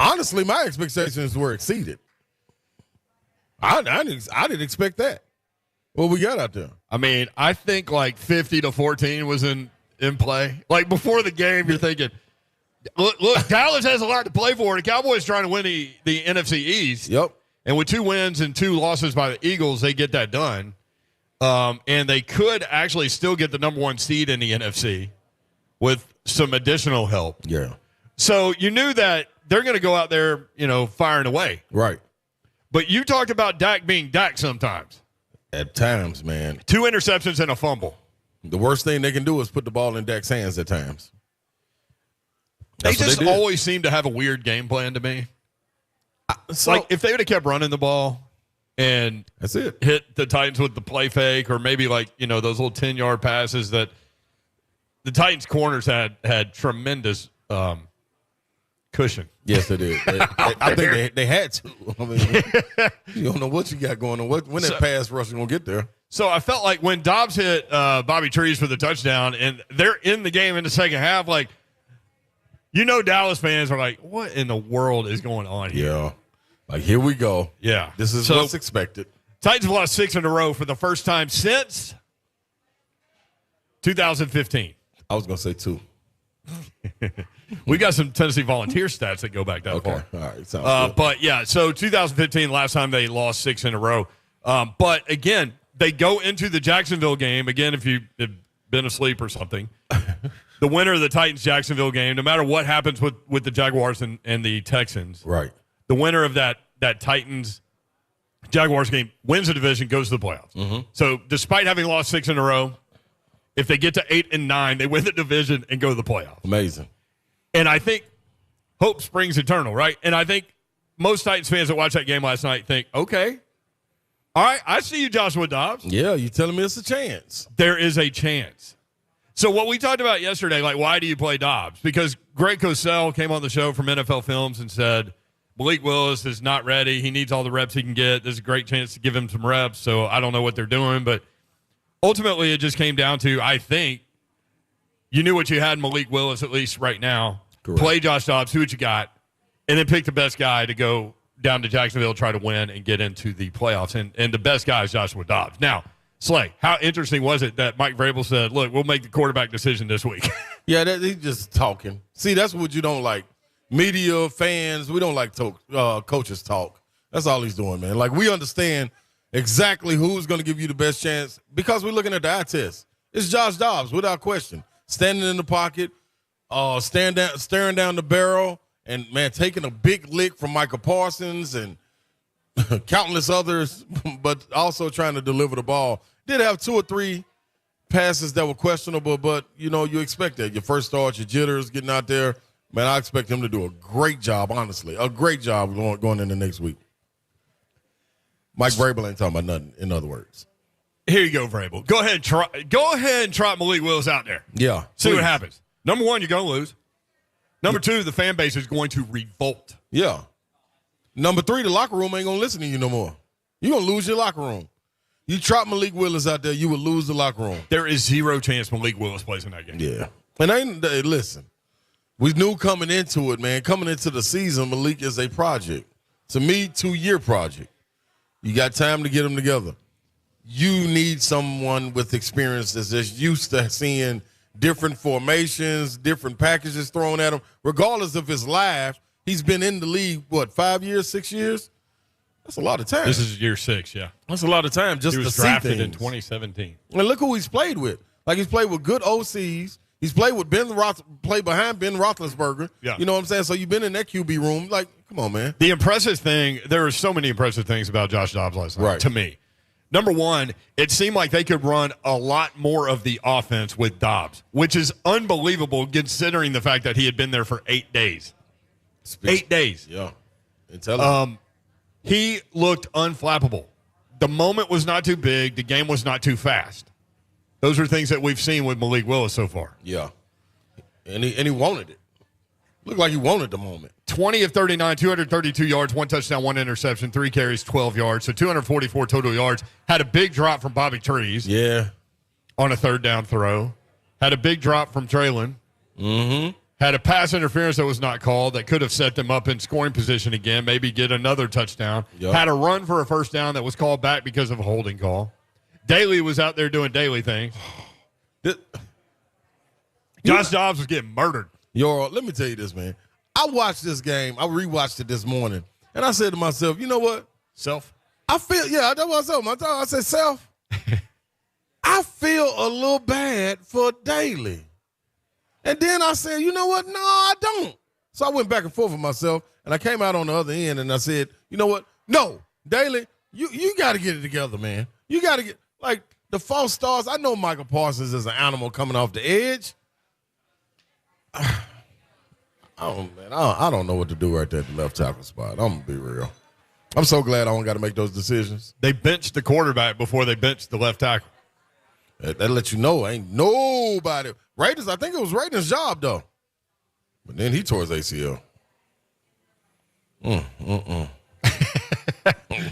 Honestly, my expectations were exceeded. I didn't expect that. What we got out there? I mean, I think like 50-14 was in play. Like before the game, you're thinking, look, Dallas has a lot to play for. The Cowboys trying to win the NFC East. Yep. And with 2 wins and 2 losses by the Eagles, they get that done. And they could actually still get the number 1 seed in the NFC with some additional help. Yeah. So you knew that they're going to go out there, firing away. Right. But you talked about Dak being Dak sometimes. At times, man. 2 interceptions and a fumble. The worst thing they can do is put the ball in Dak's hands at times. They just always seem to have a weird game plan to me. Like, if they would have kept running the ball and that's it, hit the Titans with the play fake or maybe those little 10-yard passes that the Titans corners had tremendous cushion. Yes, they did. I think they had to. I mean, you don't know what you got going on. When that pass rush is going to get there. So I felt like when Dobbs hit Bobby Trees for the touchdown and they're in the game in the second half, like, Dallas fans are like, what in the world is going on here? Yeah. Like, here we go. Yeah. This is what's expected. Titans have lost 6 in a row for the first time since 2015. I was going to say 2. We got some Tennessee Volunteer stats that go back that far. All right. Sounds good. But, yeah, so 2015, last time they lost 6 in a row. But, again, they go into the Jacksonville game. Again, if you've been asleep or something, the winner of the Titans-Jacksonville game, no matter what happens with the Jaguars and the Texans, right, the winner of that Titans-Jaguars game wins the division, goes to the playoffs. Mm-hmm. So despite having lost 6 in a row, if they get to 8 and 9, they win the division and go to the playoffs. Amazing. And I think hope springs eternal, right? And I think most Titans fans that watched that game last night think, okay, all right, I see you, Joshua Dobbs. Yeah, you're telling me it's a chance. There is a chance. So what we talked about yesterday, like, why do you play Dobbs? Because Greg Cosell came on the show from NFL Films and said, Malik Willis is not ready. He needs all the reps he can get. There's a great chance to give him some reps, so I don't know what they're doing. But ultimately it just came down to, I think, you knew what you had in Malik Willis, at least right now. Correct. Play Josh Dobbs, see what you got, and then pick the best guy to go down to Jacksonville, try to win, and get into the playoffs. And the best guy is Joshua Dobbs. Now, Slay, how interesting was it that Mike Vrabel said, look, we'll make the quarterback decision this week? Yeah, he's just talking. See, that's what you don't like. Media, fans, we don't like coaches talk. That's all he's doing, man. Like, we understand exactly who's going to give you the best chance because we're looking at the eye test. It's Josh Dobbs, without question. Standing in the pocket, staring down the barrel, and, man, taking a big lick from Micah Parsons and countless others, but also trying to deliver the ball. Did have 2 or 3 passes that were questionable, but, you expect that. Your first start, your jitters getting out there. Man, I expect him to do a great job, honestly. A great job going into next week. Mike Vrabel ain't talking about nothing, in other words. Here you go, Vrabel. Go ahead and trot Malik Willis out there. Yeah. See what happens. Number 1, you're going to lose. Number 2, the fan base is going to revolt. Yeah. Number 3, the locker room ain't going to listen to you no more. You're going to lose your locker room. You trot Malik Willis out there, you will lose the locker room. There is 0 chance Malik Willis plays in that game. Yeah. And listen, we knew coming into it, man, coming into the season, Malik is a project. To me, 2-year project. You got time to get them together. You need someone with experience that's just used to seeing different formations, different packages thrown at him. Regardless if it's live, he's been in the league, 5 years, 6 years? That's a lot of time. This is year 6, yeah. That's a lot of time just to see things. He was drafted in 2017. And look who he's played with. Like, he's played with good OCs. He's played with played behind Ben Roethlisberger. Yeah. You know what I'm saying? So you've been in that QB room. Like, come on, man. The impressive thing, there are so many impressive things about Josh Dobbs last night, to me. Number 1, it seemed like they could run a lot more of the offense with Dobbs, which is unbelievable considering the fact that he had been there for 8 days. 8 days. Yeah. Intelligent. He looked unflappable. The moment was not too big. The game was not too fast. Those are things that we've seen with Malik Willis so far. Yeah. And he wanted it. Looked like he wanted the moment. 20 of 39, 232 yards, 1 touchdown, 1 interception, 3 carries, 12 yards. So 244 total yards. Had a big drop from Bobby Trees. Yeah. On a 3rd down throw. Had a big drop from Traylon. Mm-hmm. Had a pass interference that was not called that could have set them up in scoring position again, maybe get another touchdown. Yep. Had a run for a first down that was called back because of a holding call. Daly was out there doing Daly things. Josh Dobbs was getting murdered. Let me tell you this, man. I watched this game. I rewatched it this morning, and I said to myself, you know what? I feel, that's what I said. I said, Self, I feel a little bad for Daly. And then I said, you know what? No, I don't. So I went back and forth with myself, and I came out on the other end, and I said, you know what? No, Daly, you got to get it together, man. You got to get, like, the false starts. I know Michael Parsons is an animal coming off the edge. I don't know what to do right there at the left tackle spot. I'm going to be real. I'm so glad I don't got to make those decisions. They benched the quarterback before they benched the left tackle. That lets you know ain't nobody. Raiders, I think it was Raiders' job, though. But then he tore his ACL. We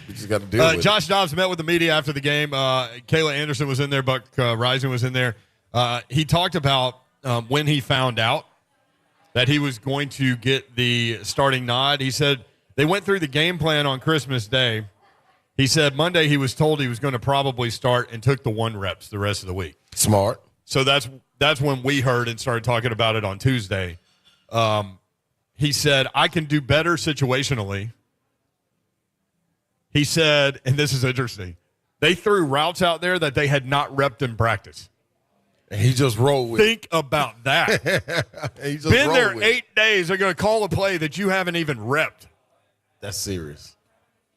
just got to deal with Josh Dobbs met with the media after the game. Kayla Anderson was in there. Buck Reisman was in there. He talked about when he found out that he was going to get the starting nod. He said they went through the game plan on Christmas Day. He said Monday he was told he was going to probably start and took the 1 reps the rest of the week. Smart. So that's when we heard and started talking about it on Tuesday. He said, I can do better situationally. He said, and this is interesting, they threw routes out there that they had not repped in practice. And he just rolled with it. Think about that. Been there 8 days. They're going to call a play that you haven't even repped. That's serious.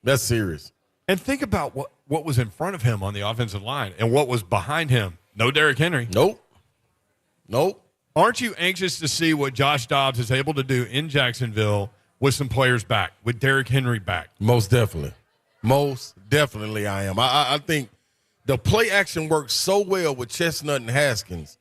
That's serious. And think about what was in front of him on the offensive line and what was behind him. No Derrick Henry. Nope. Aren't you anxious to see what Josh Dobbs is able to do in Jacksonville with some players back, with Derrick Henry back? Most definitely. Most definitely I am. I think the play action works so well with Chestnut and Haskins.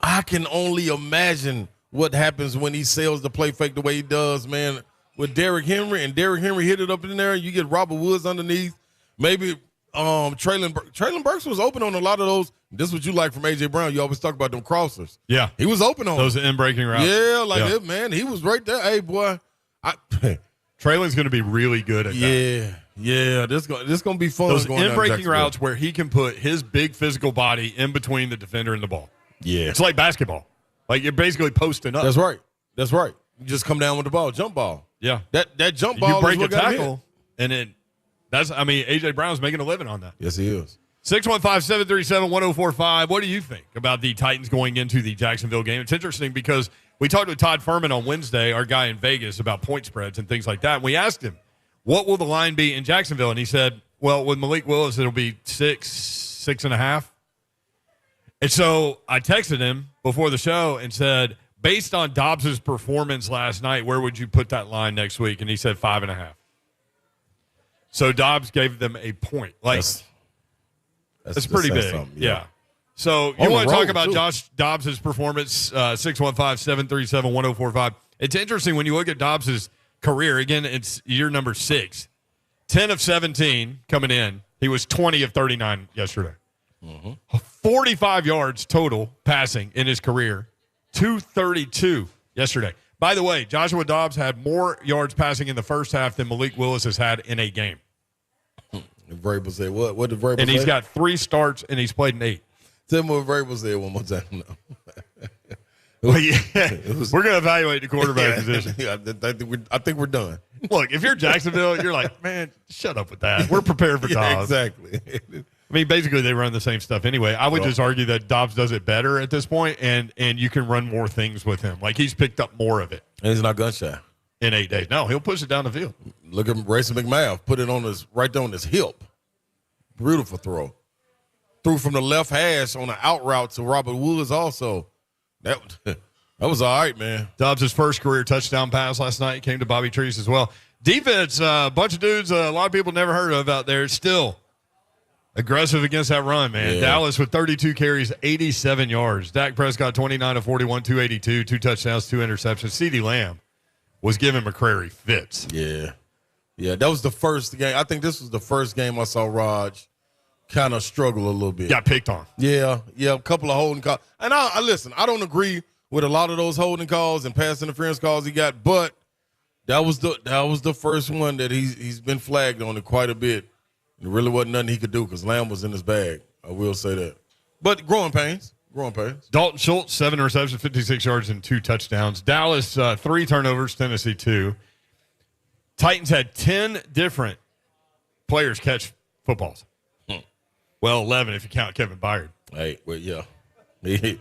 I can only imagine what happens when he sells the play fake the way he does, man, with Derrick Henry. And Derrick Henry hit it up in there. You get Robert Woods underneath. Maybe Traylon Burks was open on a lot of those. This is what you like from A.J. Brown. You always talk about them crossers. Yeah. He was open on those in-breaking routes. Yeah, man, he was right there. Hey, boy. Traylon's going to be really good at that. Yeah, this going to be fun. Those in-breaking routes where he can put his big physical body in between the defender and the ball. Yeah. It's like basketball. Like you're basically posting up. That's right. You just come down with the ball, jump ball. Yeah. That jump ball you break is a tackle, and then A.J. Brown's making a living on that. Yes, he is. 615-737-1045. What do you think about the Titans going into the Jacksonville game? It's interesting because we talked with Todd Furman on Wednesday, our guy in Vegas, about point spreads and things like that. And we asked him, what will the line be in Jacksonville? And he said, well, with Malik Willis, it'll be 6.5. And so I texted him before the show and said, based on Dobbs' performance last night, where would you put that line next week? And he said 5.5. So Dobbs gave them a point. Like, that's pretty big. Yeah. So you want to talk about Josh Dobbs' performance, 615-737-1045. It's interesting when you look at Dobbs' career. Again, it's year number 6. 10 of 17 coming in. He was 20 of 39 yesterday. 45 yards total passing in his career. 232 yesterday. By the way, Joshua Dobbs had more yards passing in the first half than Malik Willis has had in a game. Vrabel say what? What did Vrabel say? And he's got 3 starts, and he's played in 8. Tell me what Vrabel said one more time. No. Well, yeah. We're going to evaluate the quarterback position. Yeah, I think we're done. Look, if you're Jacksonville, you're like, man, shut up with that. We're prepared for Dobbs. Exactly. I mean, basically, they run the same stuff anyway. I would just argue that Dobbs does it better at this point, and you can run more things with him. Like, he's picked up more of it. And he's not gun shy. In 8 days. No, he'll push it down the field. Look at Racing McMath. Put it on right there on his hip. Beautiful throw. Threw from the left hash on an out route to Robert Woods also. That was all right, man. Dobbs' first career touchdown pass last night came to Bobby Treese as well. Defense, a bunch of dudes a lot of people never heard of out there. Still aggressive against that run, man. Yeah. Dallas with 32 carries, 87 yards. Dak Prescott, 29 of 41, 282, 2 touchdowns, 2 interceptions. CeeDee Lamb was giving McCrary fits. Yeah, that was the first game. I think this was the first game I saw Raj kind of struggle a little bit. Got picked on. Yeah, a couple of holding calls. And I listen, I don't agree with a lot of those holding calls and pass interference calls he got, but that was the first one that he's been flagged on it quite a bit. There really wasn't nothing he could do because Lamb was in his bag. I will say that. But growing pains. Dalton Schultz, 7 receptions, 56 yards, and 2 touchdowns. Dallas, 3 turnovers, Tennessee 2. Titans had 10 different players catch footballs. Well, 11 if you count Kevin Byard. Hey, well, yeah. He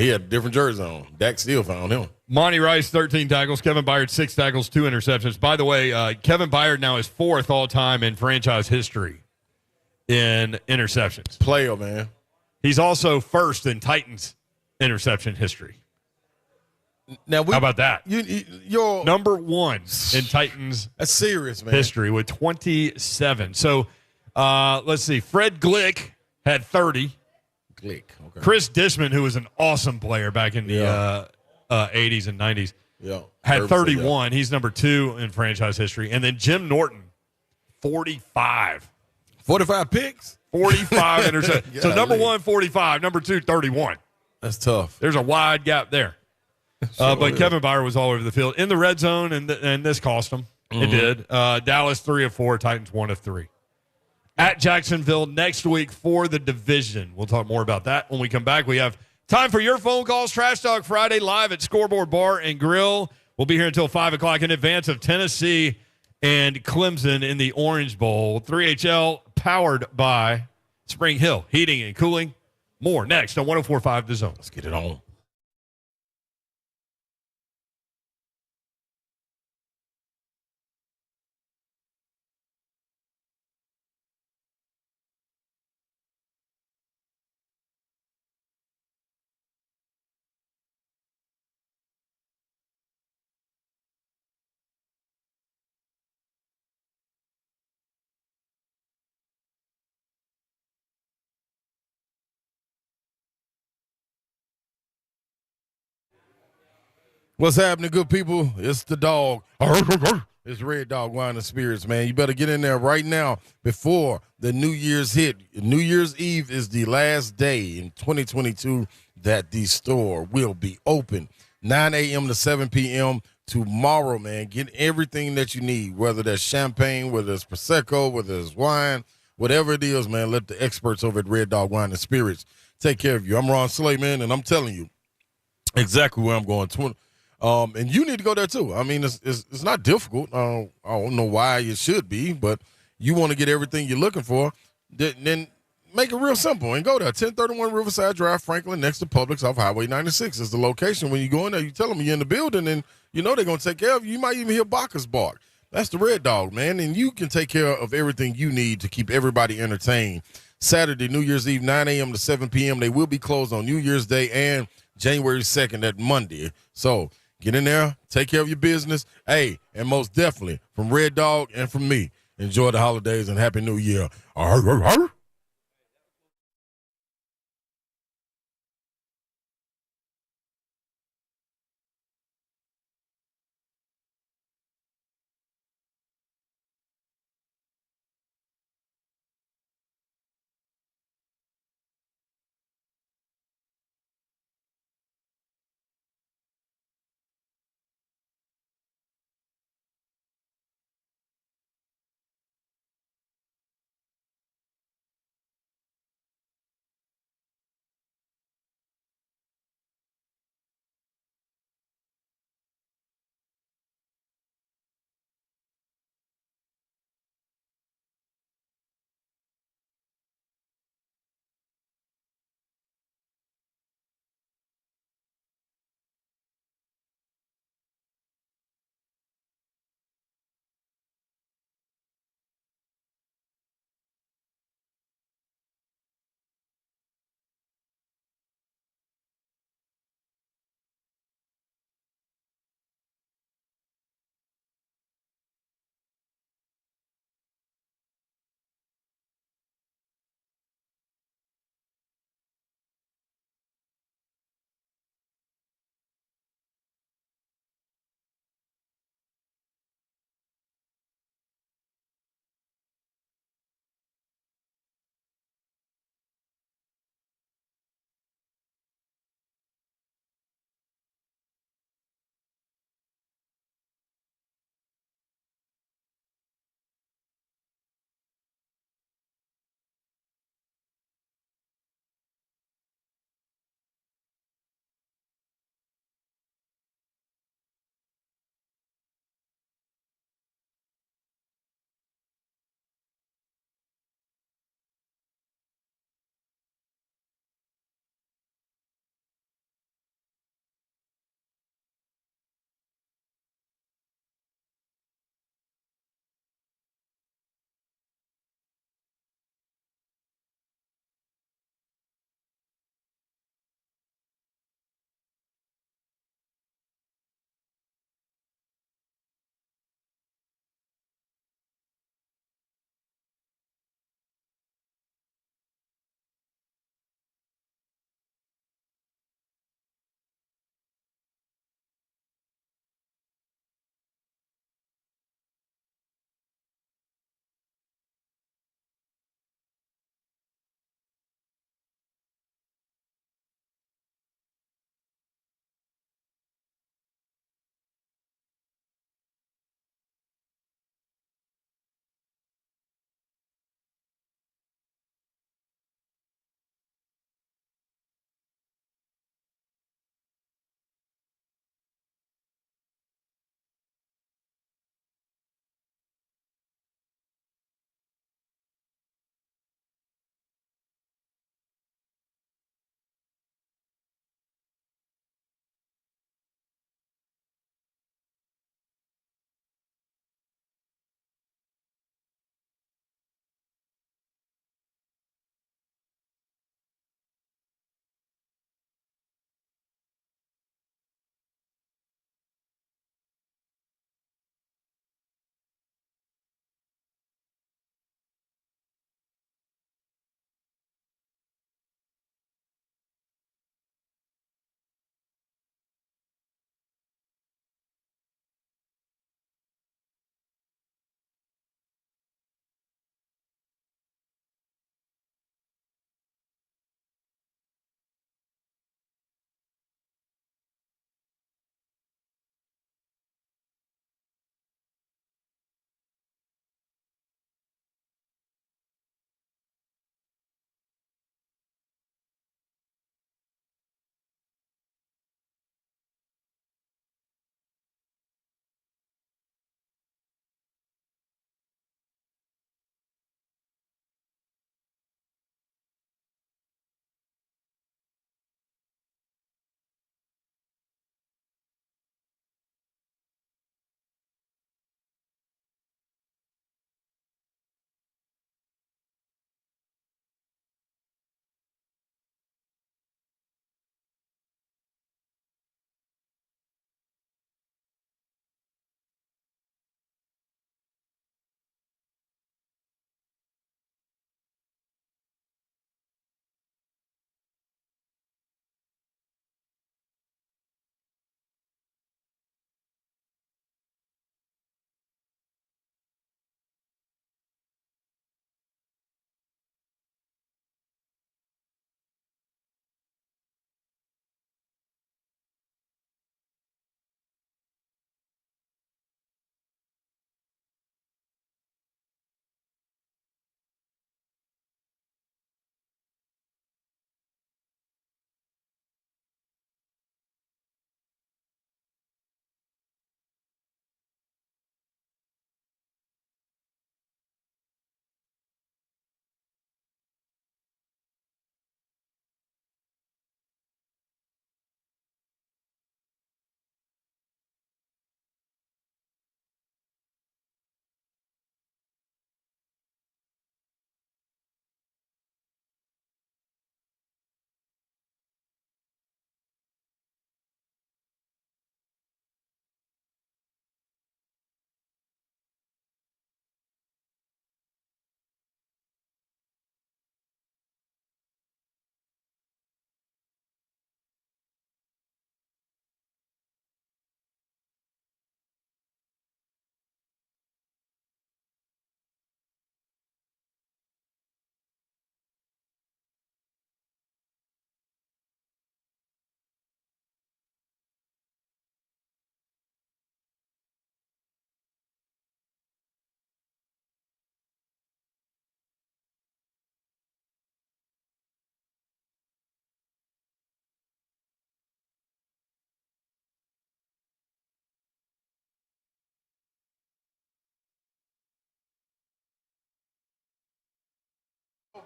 had a different jersey on. Dak still found him. Monty Rice, 13 tackles. Kevin Byard, 6 tackles, 2 interceptions. By the way, Kevin Byard now is 4th all-time in franchise history in interceptions. Player, man. He's also 1st in Titans interception history. Now how about that? You're number 1 in Titans that's serious, man. history with 27. So let's see. Fred Glick had 30. Okay. Chris Dishman, who was an awesome player back in the 80s and 90s, had 31. He's number 2 in franchise history. And then Jim Norton, 45. 45 picks? 45 interceptions. So number 1, 45. Number 2, 31. That's tough. There's a wide gap there. But Kevin Byard was all over the field in the red zone, and this cost him. It did. Dallas 3 of 4, Titans 1 of 3. At Jacksonville next week for the division. We'll talk more about that when we come back. We have time for your phone calls. Trash Talk Friday live at Scoreboard Bar and Grill. We'll be here until 5 o'clock in advance of Tennessee and Clemson in the Orange Bowl. 3HL powered by Spring Hill Heating and Cooling. More next on 104.5 The Zone. Let's get it on. What's happening, good people? It's the dog. It's Red Dog Wine and Spirits, man. You better get in there right now before the New Year's hit. New Year's Eve is the last day in 2022 that the store will be open. 9 a.m. to 7 p.m. tomorrow, man. Get everything that you need, whether that's champagne, whether it's Prosecco, whether it's wine, whatever it is, man. Let the experts over at Red Dog Wine and Spirits take care of you. I'm Ron Slay, man, and I'm telling you exactly where I'm going. And you need to go there too. I mean, it's not difficult. I don't know why it should be, but you want to get everything you're looking for, then make it real simple and go there. 1031 Riverside Drive, Franklin, next to Publix off Highway 96 is the location. When you go in there, you tell them you're in the building, and you know they're going to take care of you. You might even hear Bacchus bark. That's the Red Dog, man, and you can take care of everything you need to keep everybody entertained. Saturday, New Year's Eve, 9 a.m. to 7 p.m. They will be closed on New Year's Day and January 2nd, that Monday. So get in there, take care of your business. Hey, and most definitely, from Red Dog and from me, enjoy the holidays and Happy New Year.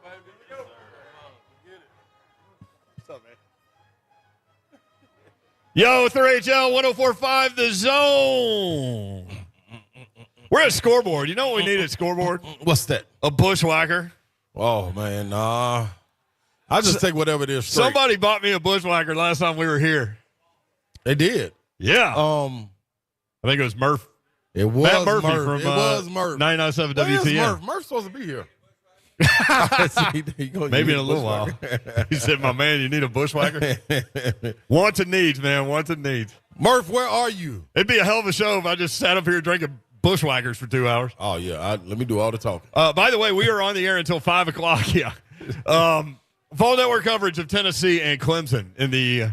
What's up, man? Yo, 3HL 1045 The Zone. We're at Scoreboard. You know what we need at Scoreboard? What's that? A bushwhacker. Oh, man, nah. I just take whatever it is straight. Somebody bought me a bushwhacker last time we were here. They did. Yeah. I think it was Murph. It was Matt Murphy Murph. from It was Murph. 99.7 Where is WTN. Murph? Murph's supposed to be here. Maybe in a little while. He said, my man, you need a bushwhacker? Wants and needs, man. Wants and needs. Murph, where are you? It'd be a hell of a show if I just sat up here drinking bushwhackers for 2 hours. Oh, yeah. Let me do all the talking. By the way, we are on the air until 5 o'clock. Yeah. Full network coverage of Tennessee and Clemson in the,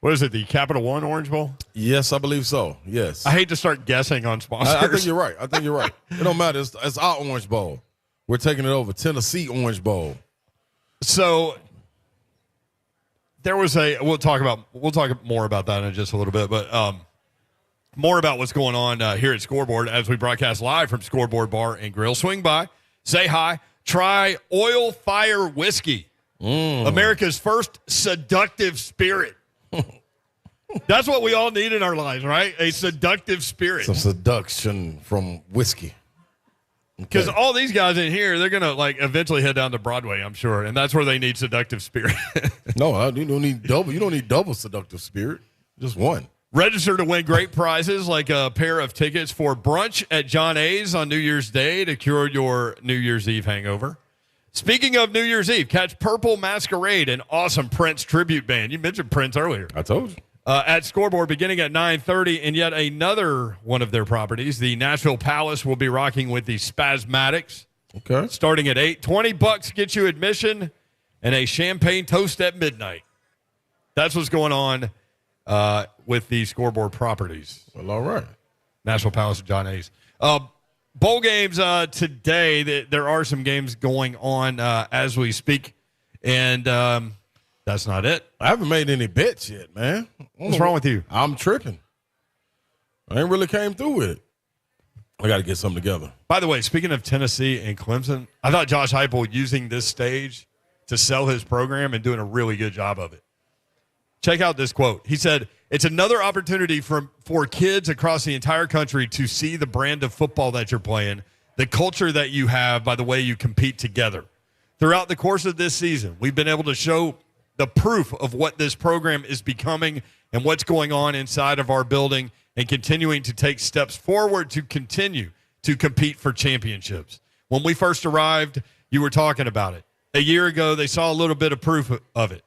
what is it, the Capital One Orange Bowl? Yes, I believe so. Yes. I hate to start guessing on sponsors. I think you're right. It don't matter. It's our Orange Bowl. We're taking it over. Tennessee Orange Bowl. So there was we'll talk more about that in just a little bit, but more about what's going on here at Scoreboard as we broadcast live from Scoreboard Bar and Grill. Swing by, say hi, try Oil Fire Whiskey, America's first seductive spirit. That's what we all need in our lives, right? A seductive spirit. Some seduction from whiskey. Because all these guys in here, they're going to eventually head down to Broadway, I'm sure. And that's where they need seductive spirit. No, you don't need double. You don't need double seductive spirit. Just one. Register to win great prizes like a pair of tickets for brunch at John A's on New Year's Day to cure your New Year's Eve hangover. Speaking of New Year's Eve, catch Purple Masquerade, an awesome Prince tribute band. You mentioned Prince earlier. I told you. At Scoreboard beginning at 9:30, and yet another one of their properties, the Nashville Palace, will be rocking with the Spasmatics. Okay. Starting at 8. $20 gets you admission and a champagne toast at midnight. That's what's going on with the Scoreboard properties. Well, all right. Nashville Palace and John A's. Bowl games today. There are some games going on as we speak, and that's not it. I haven't made any bets yet, man. What's wrong with you? I'm tripping. I ain't really came through with it. I got to get something together. By the way, speaking of Tennessee and Clemson, I thought Josh Heupel using this stage to sell his program and doing a really good job of it. Check out this quote. He said, "It's another opportunity for kids across the entire country to see the brand of football that you're playing, the culture that you have by the way you compete together. Throughout the course of this season, we've been able to show the proof of what this program is becoming and what's going on inside of our building and continuing to take steps forward to continue to compete for championships. When we first arrived, you were talking about it. A year ago, they saw a little bit of proof of it.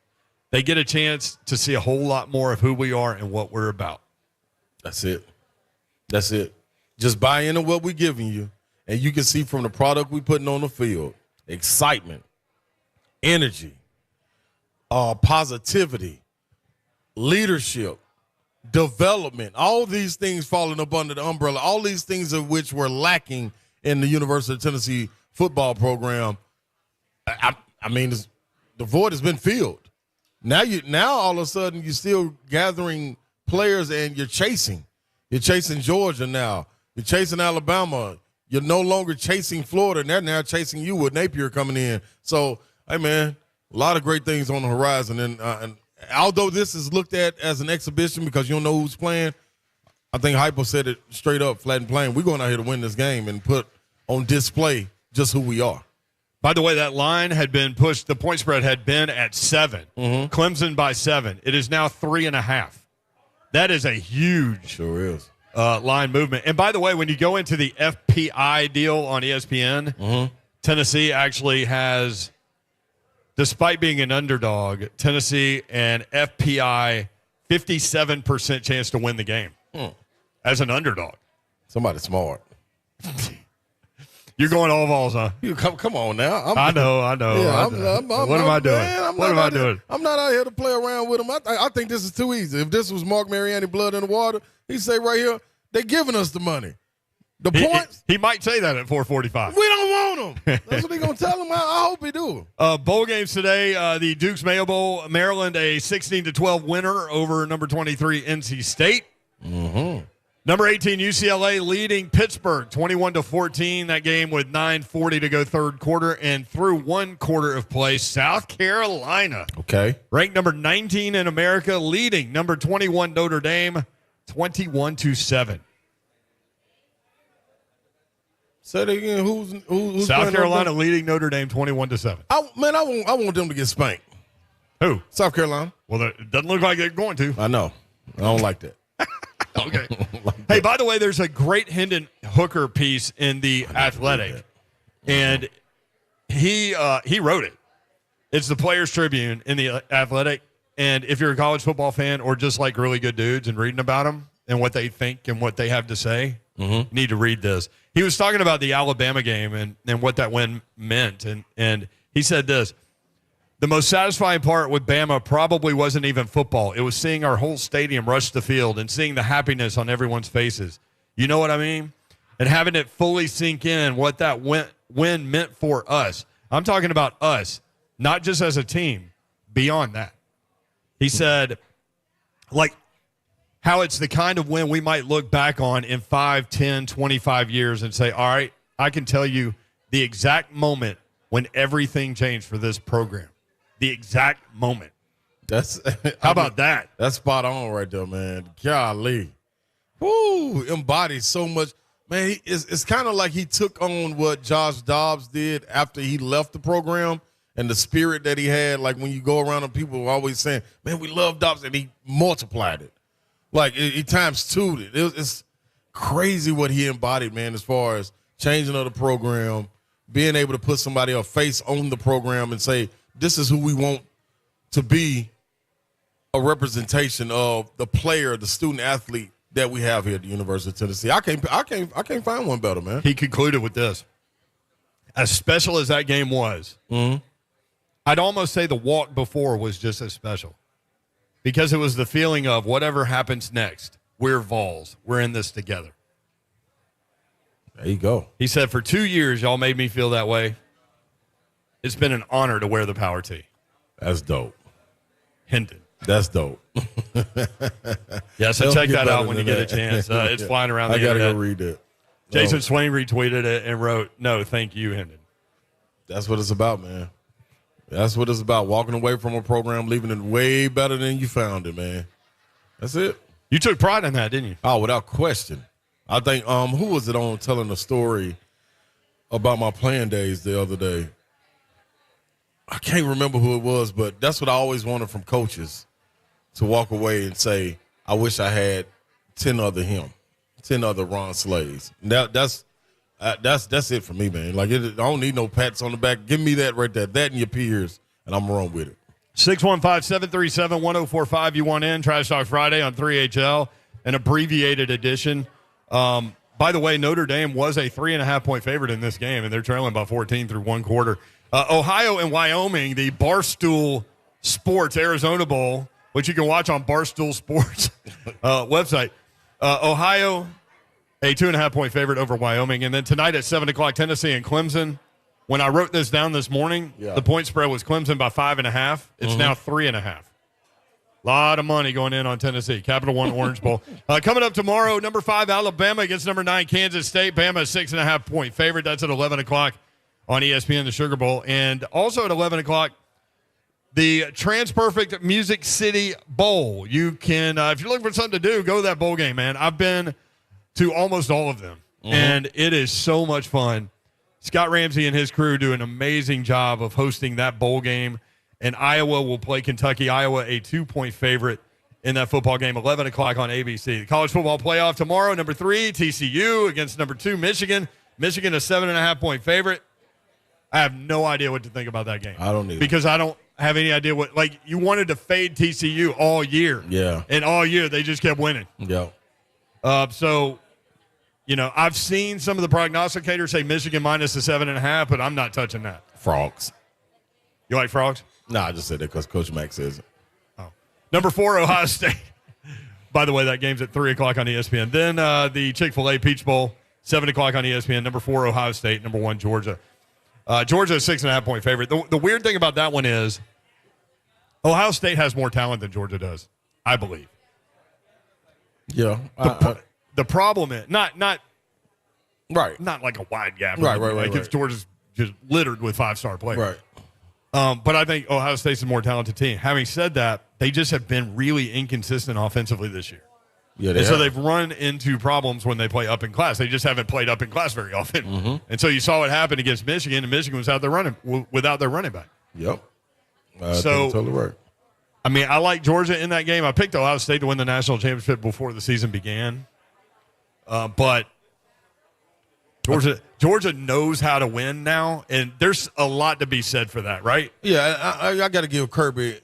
They get a chance to see a whole lot more of who we are and what we're about." That's it. That's it. Just buy into what we're giving you, and you can see from the product we're putting on the field, excitement, energy, positivity, leadership, development, all these things falling up under the umbrella, all these things of which were lacking in the University of Tennessee football program. I mean, the void has been filled. Now all of a sudden you're still gathering players and you're chasing. You're chasing Georgia now. You're chasing Alabama. You're no longer chasing Florida, and they're now chasing you with Napier coming in. So, hey, man, a lot of great things on the horizon. And although this is looked at as an exhibition because you don't know who's playing, I think Heupel said it straight up, flat and plain. We're going out here to win this game and put on display just who we are. By the way, that line had been pushed. The point spread had been at 7. Mm-hmm. Clemson by 7. It is now 3.5. That is a huge line movement. And by the way, when you go into the FPI deal on ESPN, mm-hmm. Tennessee actually has, despite being an underdog, Tennessee and FPI 57% chance to win the game as an underdog. Somebody smart. You're going all balls, huh? You come on now. I know. Yeah, what am I doing? Man, what am I doing? I'm not out here to play around with them. I think this is too easy. If this was Marc Mariani, blood in the water, he'd say right here, they're giving us the money. The points. He might say that at 4:45. We don't want them. That's what he's going to tell them. I hope he do. Bowl games today, the Duke's Mayo Bowl, Maryland, a 16-12 winner over number 23 NC State. Mm-hmm. Number 18, UCLA leading Pittsburgh 21-14. That game with 9:40 to go third quarter. And through one quarter of play, South Carolina. Okay. Ranked number 19 in America, leading number 21 Notre Dame 21-7. Say that again. Who's South Carolina leading Notre Dame 21-7. I want them to get spanked. Who? South Carolina. Well, it doesn't look like they're going to. I know. I don't like that. Okay. Hey, by the way, there's a great Hendon Hooker piece in The Athletic, and he wrote it. It's the Players Tribune in The Athletic, and if you're a college football fan or just like really good dudes and reading about them and what they think and what they have to say, you need to read this. He was talking about the Alabama game and what that win meant, and he said this. The most satisfying part with Bama probably wasn't even football. It was seeing our whole stadium rush the field and seeing the happiness on everyone's faces. You know what I mean? And having it fully sink in what that win meant for us. I'm talking about us, not just as a team, beyond that. He said, like, how it's the kind of win we might look back on in 5, 10, 25 years and say, all right, I can tell you the exact moment when everything changed for this program. The exact moment. How about that? That's spot on right there, man. Golly. Woo, embodies so much. Man, it's kind of like he took on what Josh Dobbs did after he left the program and the spirit that he had. Like when you go around and people are always saying, man, we love Dobbs, and he multiplied it. Like he times two'd it. It's crazy what he embodied, man, as far as changing of the program, being able to put somebody, a face on the program and say, this is who we want to be a representation of the player, the student athlete that we have here at the University of Tennessee. I can't find one better, man. He concluded with this. As special as that game was, I'd almost say the walk before was just as special because it was the feeling of whatever happens next, we're Vols. We're in this together. There you go. He said, for 2 years, y'all made me feel that way. It's been an honor to wear the power tee. That's dope. Hendon. That's dope. Yeah, so check that out when you get a chance. It's flying around the internet. I got to go read it. Jason Swain retweeted it and wrote, no, thank you, Hendon. That's what it's about, man. That's what it's about, walking away from a program, leaving it way better than you found it, man. That's it. You took pride in that, didn't you? Oh, without question. I think, who was it on telling a story about my playing days the other day? I can't remember who it was, but that's what I always wanted from coaches, to walk away and say, I wish I had 10 other Ron Slays. That's it for me, man. Like, I don't need no pats on the back. Give me that right there, that and your peers, and I'm wrong with it. 615-737-1045. You want in Trash Talk Friday on 3HL, an abbreviated edition. By the way, Notre Dame was a 3.5-point favorite in this game, and they're trailing by 14 through one quarter. Ohio and Wyoming, the Barstool Sports Arizona Bowl, which you can watch on Barstool Sports website. Ohio, a 2.5-point favorite over Wyoming. And then tonight at 7 o'clock, Tennessee and Clemson. When I wrote this down this morning, the point spread was Clemson by 5.5. It's now 3.5. A lot of money going in on Tennessee. Capital One Orange Bowl. Coming up tomorrow, number 5, Alabama against number 9, Kansas State. Bama, a 6.5-point favorite. That's at 11 o'clock on ESPN, the Sugar Bowl. And also at 11 o'clock, the TransPerfect Music City Bowl. You can, if you're looking for something to do, go to that bowl game, man. I've been to almost all of them, and it is so much fun. Scott Ramsey and his crew do an amazing job of hosting that bowl game, and Iowa will play Kentucky. Iowa, a 2-point favorite in that football game, 11 o'clock on ABC. The college football playoff tomorrow, number 3, TCU against number 2, Michigan. Michigan, a 7.5-point favorite. I have no idea what to think about that game. I don't either. Because I don't have any idea what, like, you wanted to fade TCU all year. Yeah. And all year they just kept winning. Yeah. So, you know, I've seen some of the prognosticators say Michigan minus the 7.5, but I'm not touching that. Frogs. You like frogs? No, I just said that because Coach Mack says it. Oh. Number 4, Ohio State. By the way, that game's at 3 o'clock on ESPN. Then the Chick-fil-A Peach Bowl, 7 o'clock on ESPN. Number 4, Ohio State. Number 1, Georgia. Georgia, a 6.5-point favorite. The weird thing about that one is Ohio State has more talent than Georgia does, I believe. Yeah. the problem is not Right. not like a wide gap. Right. If Georgia's just littered with 5-star players. Right. But I think Ohio State's a more talented team. Having said that, they just have been really inconsistent offensively this year. Yeah, so they've run into problems when they play up in class. They just haven't played up in class very often. Mm-hmm. And so you saw what happened against Michigan, and Michigan was out there running without their running back. Yep. So totally right. I mean, I like Georgia in that game. I picked Ohio State to win the national championship before the season began. But Georgia knows how to win now, and there's a lot to be said for that, right? Yeah, I got to give Kirby.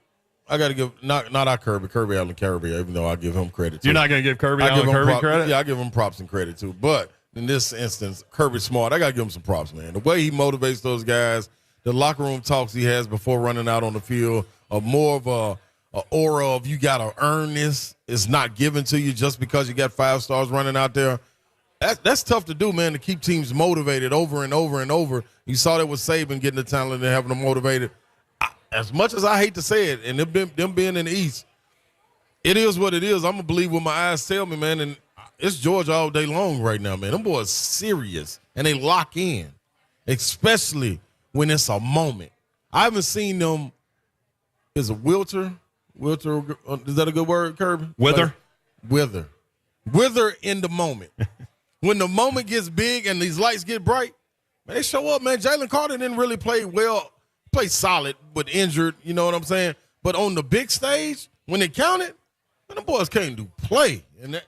I got to give not our Kirby Allen Kirby, even though I give him credit too. You're not going to give Kirby Allen Kirby credit? Yeah, I give him props and credit too. But in this instance, Kirby Smart, I got to give him some props, man. The way he motivates those guys, the locker room talks he has before running out on the field, are more of a aura of you got to earn this. It's not given to you just because you got 5 stars running out there. That's tough to do, man, to keep teams motivated over and over and over. You saw that with Saban getting the talent and having them motivated. As much as I hate to say it, and them being in the East, it is what it is. I'm going to believe what my eyes tell me, man, and it's Georgia all day long right now, man. Them boys serious, and they lock in, especially when it's a moment. I haven't seen them. Is it Wilter? Wilter, is that a good word, Kirby? Wither in the moment. When the moment gets big and these lights get bright, man, they show up, man. Jalen Carter didn't really play well, play solid, but injured, you know what I'm saying? But on the big stage, when it counted, man, the boys can't do play. And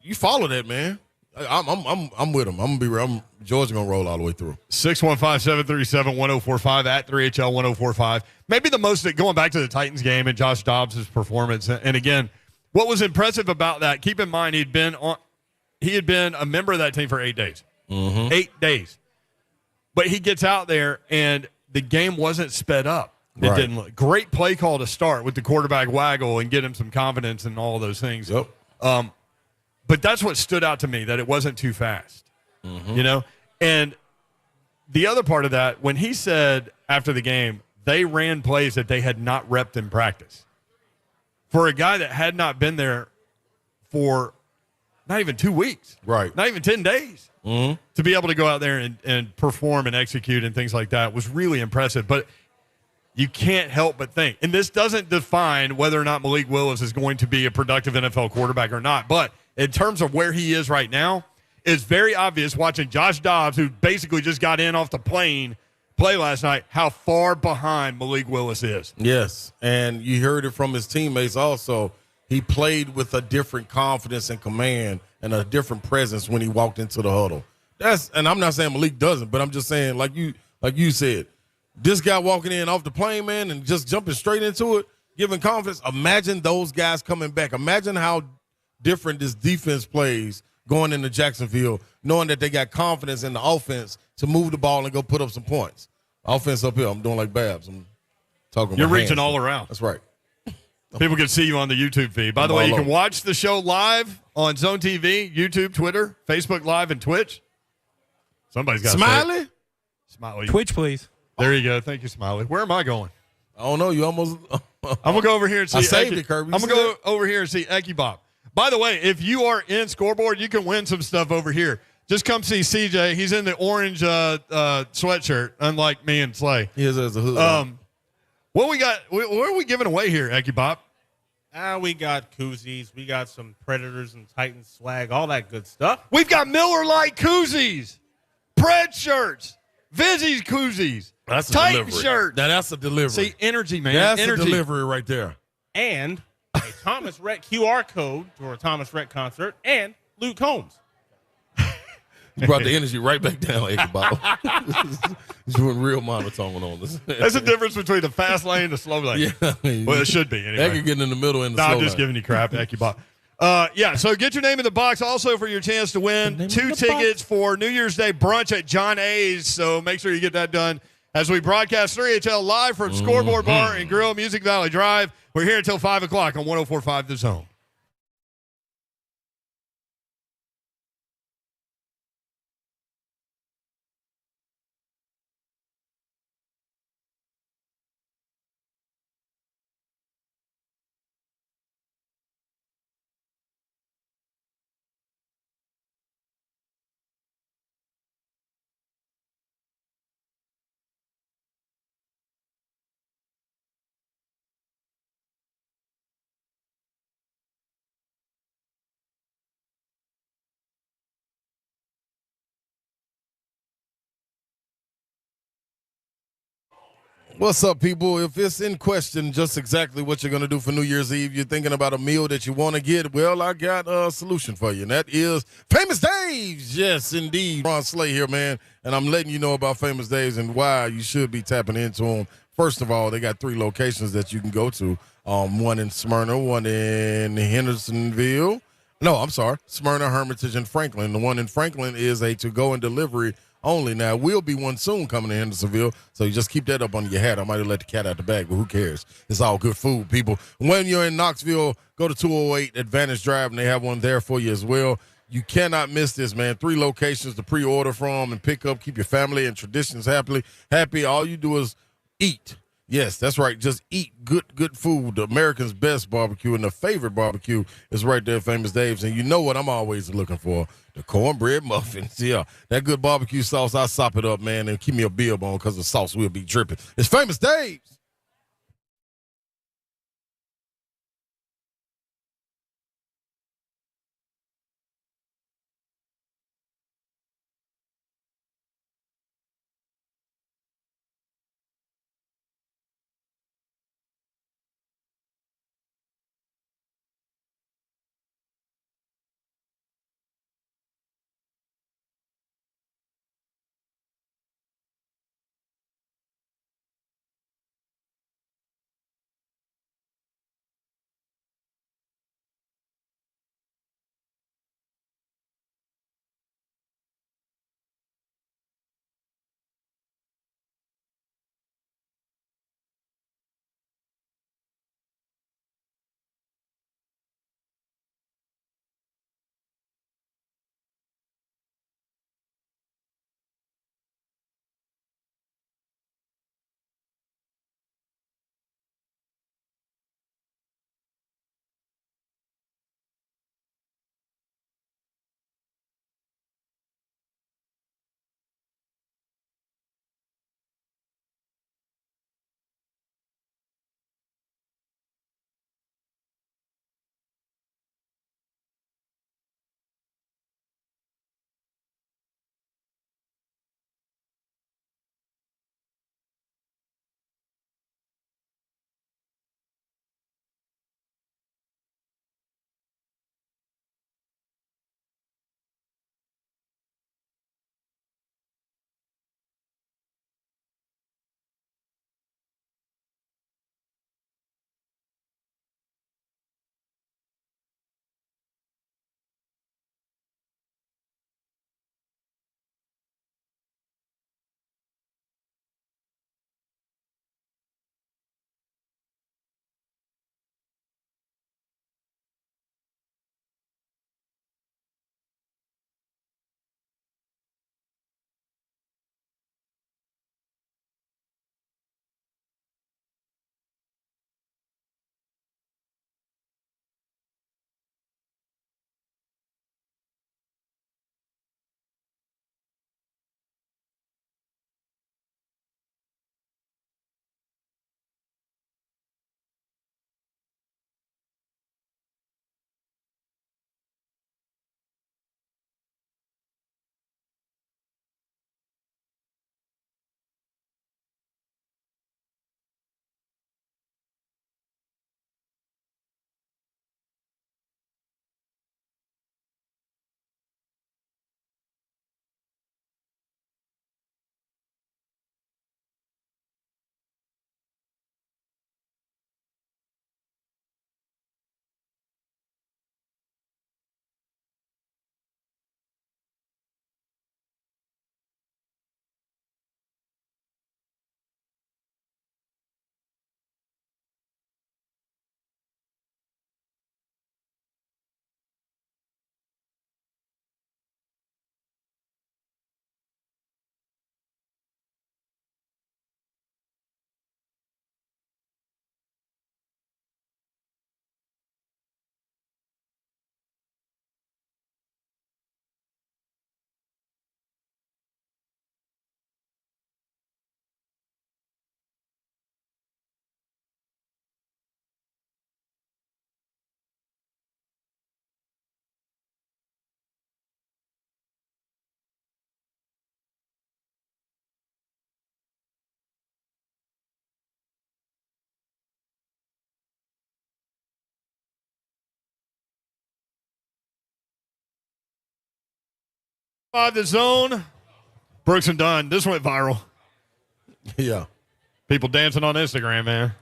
you follow that, man. I'm with them. I'm gonna be real. Georgia gonna roll all the way through. 615-737-1045 at 3HL1045. Maybe the most going back to the Titans game and Josh Dobbs' performance. And again, what was impressive about that? Keep in mind he had been a member of that team for 8 days. Mm-hmm. 8 days, but he gets out there and the game wasn't sped up. It didn't look great. Play call to start with the quarterback waggle and get him some confidence and all those things. Yep. But that's what stood out to me, that it wasn't too fast, you know? And the other part of that, when he said after the game, they ran plays that they had not repped in practice. For a guy that had not been there for not even 2 weeks, right? Not even 10 days, to be able to go out there and perform and execute and things like that was really impressive. But you can't help but think, and this doesn't define whether or not Malik Willis is going to be a productive NFL quarterback or not, but in terms of where he is right now, it's very obvious watching Josh Dobbs, who basically just got in off the plane, play last night, how far behind Malik Willis is. Yes, and you heard it from his teammates also. He played with a different confidence and command and a different presence when he walked into the huddle. And I'm not saying Malik doesn't, but I'm just saying, like you said, this guy walking in off the plane, man, and just jumping straight into it, giving confidence. Imagine those guys coming back. Imagine how different this defense plays going into Jacksonville, knowing that they got confidence in the offense to move the ball and go put up some points. Offense up here, I'm doing like Babs. I'm talking. You're reaching all around. That's right. People can see you on the YouTube feed. By the way, you can watch the show live on Zone TV, YouTube, Twitter, Facebook Live, and Twitch. Somebody's got Smiley? Smiley. Twitch, please. There you go. Thank you, Smiley. Where am I going? I don't know. You almost. I'm going to go over here and see. I saved it, Kirby. I'm going to go over here and see Ecky Bob. By the way, if you are in Scoreboard, you can win some stuff over here. Just come see CJ. He's in the orange sweatshirt, unlike me and Slay. He has a hood. What we got? What are we giving away here, Ecky Bob? We got koozies. We got some Predators and Titans swag, all that good stuff. We've got Miller Lite koozies, Pred shirts, Vizzy's koozies, that's a Titan delivery. shirt. That's a delivery. See, energy, man. That's energy. a delivery right there. And a Thomas Rhett QR code to a Thomas Rhett concert and Luke Combs. You brought the energy right back down, Ichabod. He's doing real monotone on this. That's the difference between the fast lane and the slow lane. Yeah, well, it should be anyway. Ecky getting in the middle and the slow I'm just lane. giving you crap, Ecky Bob. Yeah, so get your name in the box also for your chance to win 2 tickets for New Year's Day brunch at John A's. So make sure you get that done as we broadcast 3HL live from Scoreboard Bar and Grill, Music Valley Drive. We're here until 5 o'clock on 104.5 The Zone. What's up, people? If it's in question just exactly what you're going to do for New Year's Eve, you're thinking about a meal that you want to get, well, I got a solution for you, and that is Famous Dave's. Yes, indeed. Ron Slay here, man, and I'm letting you know about Famous Dave's and why you should be tapping into them. First of all, they got 3 locations that you can go to, one in Smyrna, one in Hendersonville. No, I'm sorry, Smyrna, Hermitage, and Franklin. The one in Franklin is a to-go and delivery only. Now, will be one soon coming to Hendersonville, so you just keep that up under your hat. I might have let the cat out the bag, but who cares? It's all good food, people. When you're in Knoxville, go to 208 Advantage Drive, and they have one there for you as well. You cannot miss this, man. 3 locations to pre-order from and pick up. Keep your family and traditions happy. All you do is eat. Yes, that's right. Just eat good food. The American's best barbecue and the favorite barbecue is right there at Famous Dave's. And you know what I'm always looking for? The cornbread muffins. Yeah, that good barbecue sauce, I sop it up, man, and keep me a bib on because the sauce will be dripping. It's Famous Dave's. The Zone. Brooks and Dunn. This went viral. Yeah. People dancing on Instagram, man.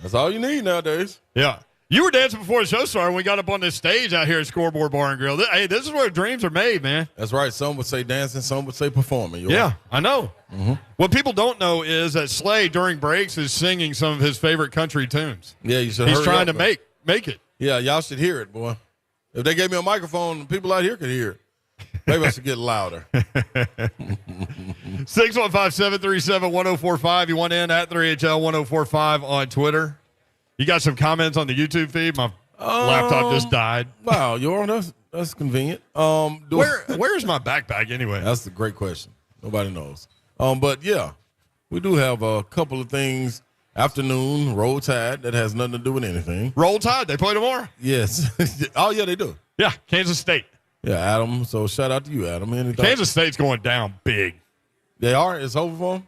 That's all you need nowadays. Yeah. You were dancing before the show started when we got up on this stage out here at Scoreboard Bar and Grill. Hey, this is where dreams are made, man. That's right. Some would say dancing, some would say performing. Yeah, I know. Mm-hmm. What people don't know is that Slay, during breaks, is singing some of his favorite country tunes. Yeah, you should. He's trying to make it. Yeah, y'all should hear it, boy. If they gave me a microphone, people out here could hear it. Maybe I should get louder. 615-737-1045. You want in at 3HL1045 on Twitter. You got some comments on the YouTube feed? My laptop just died. Wow, that's convenient. Where's my backpack anyway? That's a great question. Nobody knows. But yeah, we do have a couple of things. Afternoon, Roll Tide, that has nothing to do with anything. Roll Tide, they play tomorrow? Yes. Oh, yeah, they do. Yeah, Kansas State. Yeah, Adam. So shout out to you, Adam. Kansas State's going down big. They are? It's over for them?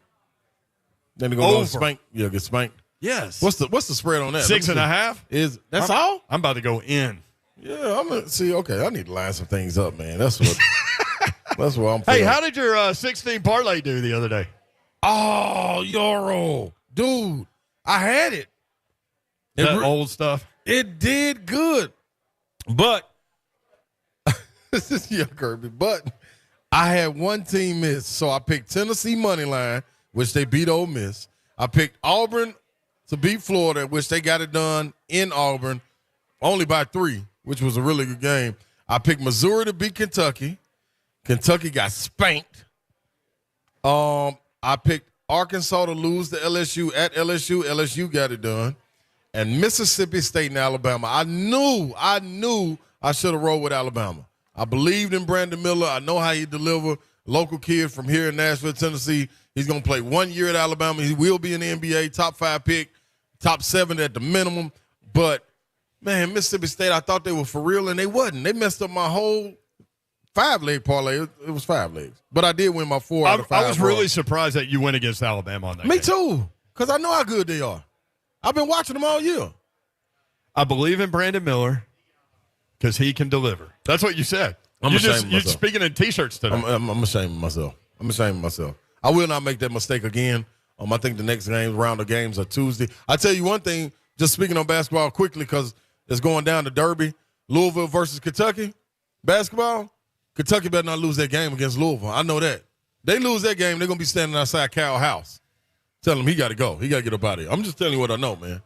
Then they're going to spank. Yeah, get spanked. Yes. What's the spread on that? 6.5? That's all? I'm about to go in. Yeah, I'm gonna see. Okay, I need to line some things up, man. That's what. That's what I'm. Hey, how did your 16 parlay do the other day? Oh, Yoro, dude, I had it. That old stuff. It did good, but this is Kirby. But I had one team miss, so I picked Tennessee money line, which they beat Ole Miss. I picked Auburn to beat Florida, which they got it done in Auburn, only by 3, which was a really good game. I picked Missouri to beat Kentucky. Kentucky got spanked. I picked Arkansas to lose to LSU at LSU. LSU got it done. And Mississippi State and Alabama. I knew I should have rolled with Alabama. I believed in Brandon Miller. I know how he deliver. Local kid from here in Nashville, Tennessee. He's going to play 1 year at Alabama. He will be in the NBA, top 5 pick, top 7 at the minimum. But, man, Mississippi State, I thought they were for real, and they wasn't. They messed up my whole 5-leg parlay. It was 5 legs. But I did win my 4 out of 5. I was really surprised that you went against Alabama on that Me game. too, because I know how good they are. I've been watching them all year. I believe in Brandon Miller because he can deliver. That's what you said. You're speaking in T-shirts today. I'm ashamed of myself. I will not make that mistake again. I think the next round of games are Tuesday. I tell you one thing, just speaking on basketball quickly because it's going down to Derby, Louisville versus Kentucky. Basketball, Kentucky better not lose that game against Louisville. I know that. They lose that game, they're going to be standing outside Cal's house. Tell him he got to go. He got to get up out of here. I'm just telling you what I know, man.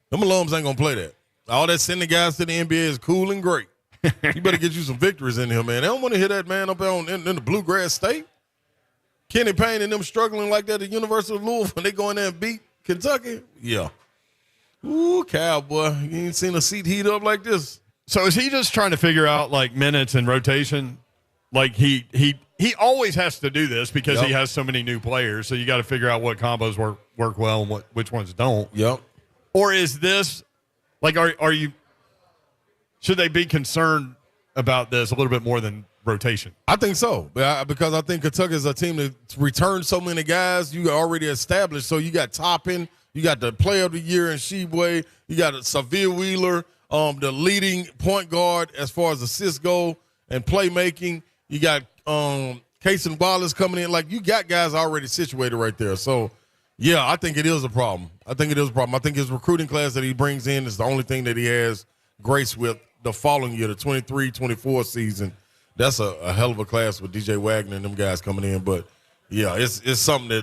Them alums ain't going to play that. All that sending guys to the NBA is cool and great. You better get you some victories in here, man. They don't want to hear that, man, up in the Bluegrass State. Kenny Payne and them struggling like that at University of Louisville, they go in there and beat Kentucky. Yeah. Ooh, Cowboy. You ain't seen a seat heat up like this. So is he just trying to figure out, like, minutes and rotation? Like, he always has to do this because he has so many new players, so you got to figure out what combos work well and which ones don't. Yep. Or is this, like, are you – should they be concerned about this a little bit more than rotation? I think so, because I think Kentucky is a team that returned so many guys you already established. So you got Toppin, you got the Player of the Year in Sheboy, you got Savia Wheeler, the leading point guard as far as assists go and playmaking. You got Cason Wallace coming in. Like, you got guys already situated right there. So, yeah, I think it is a problem. I think his recruiting class that he brings in is the only thing that he has grace with the following year, the 23-24 season. That's a hell of a class with DJ Wagner and them guys coming in. But, yeah, it's something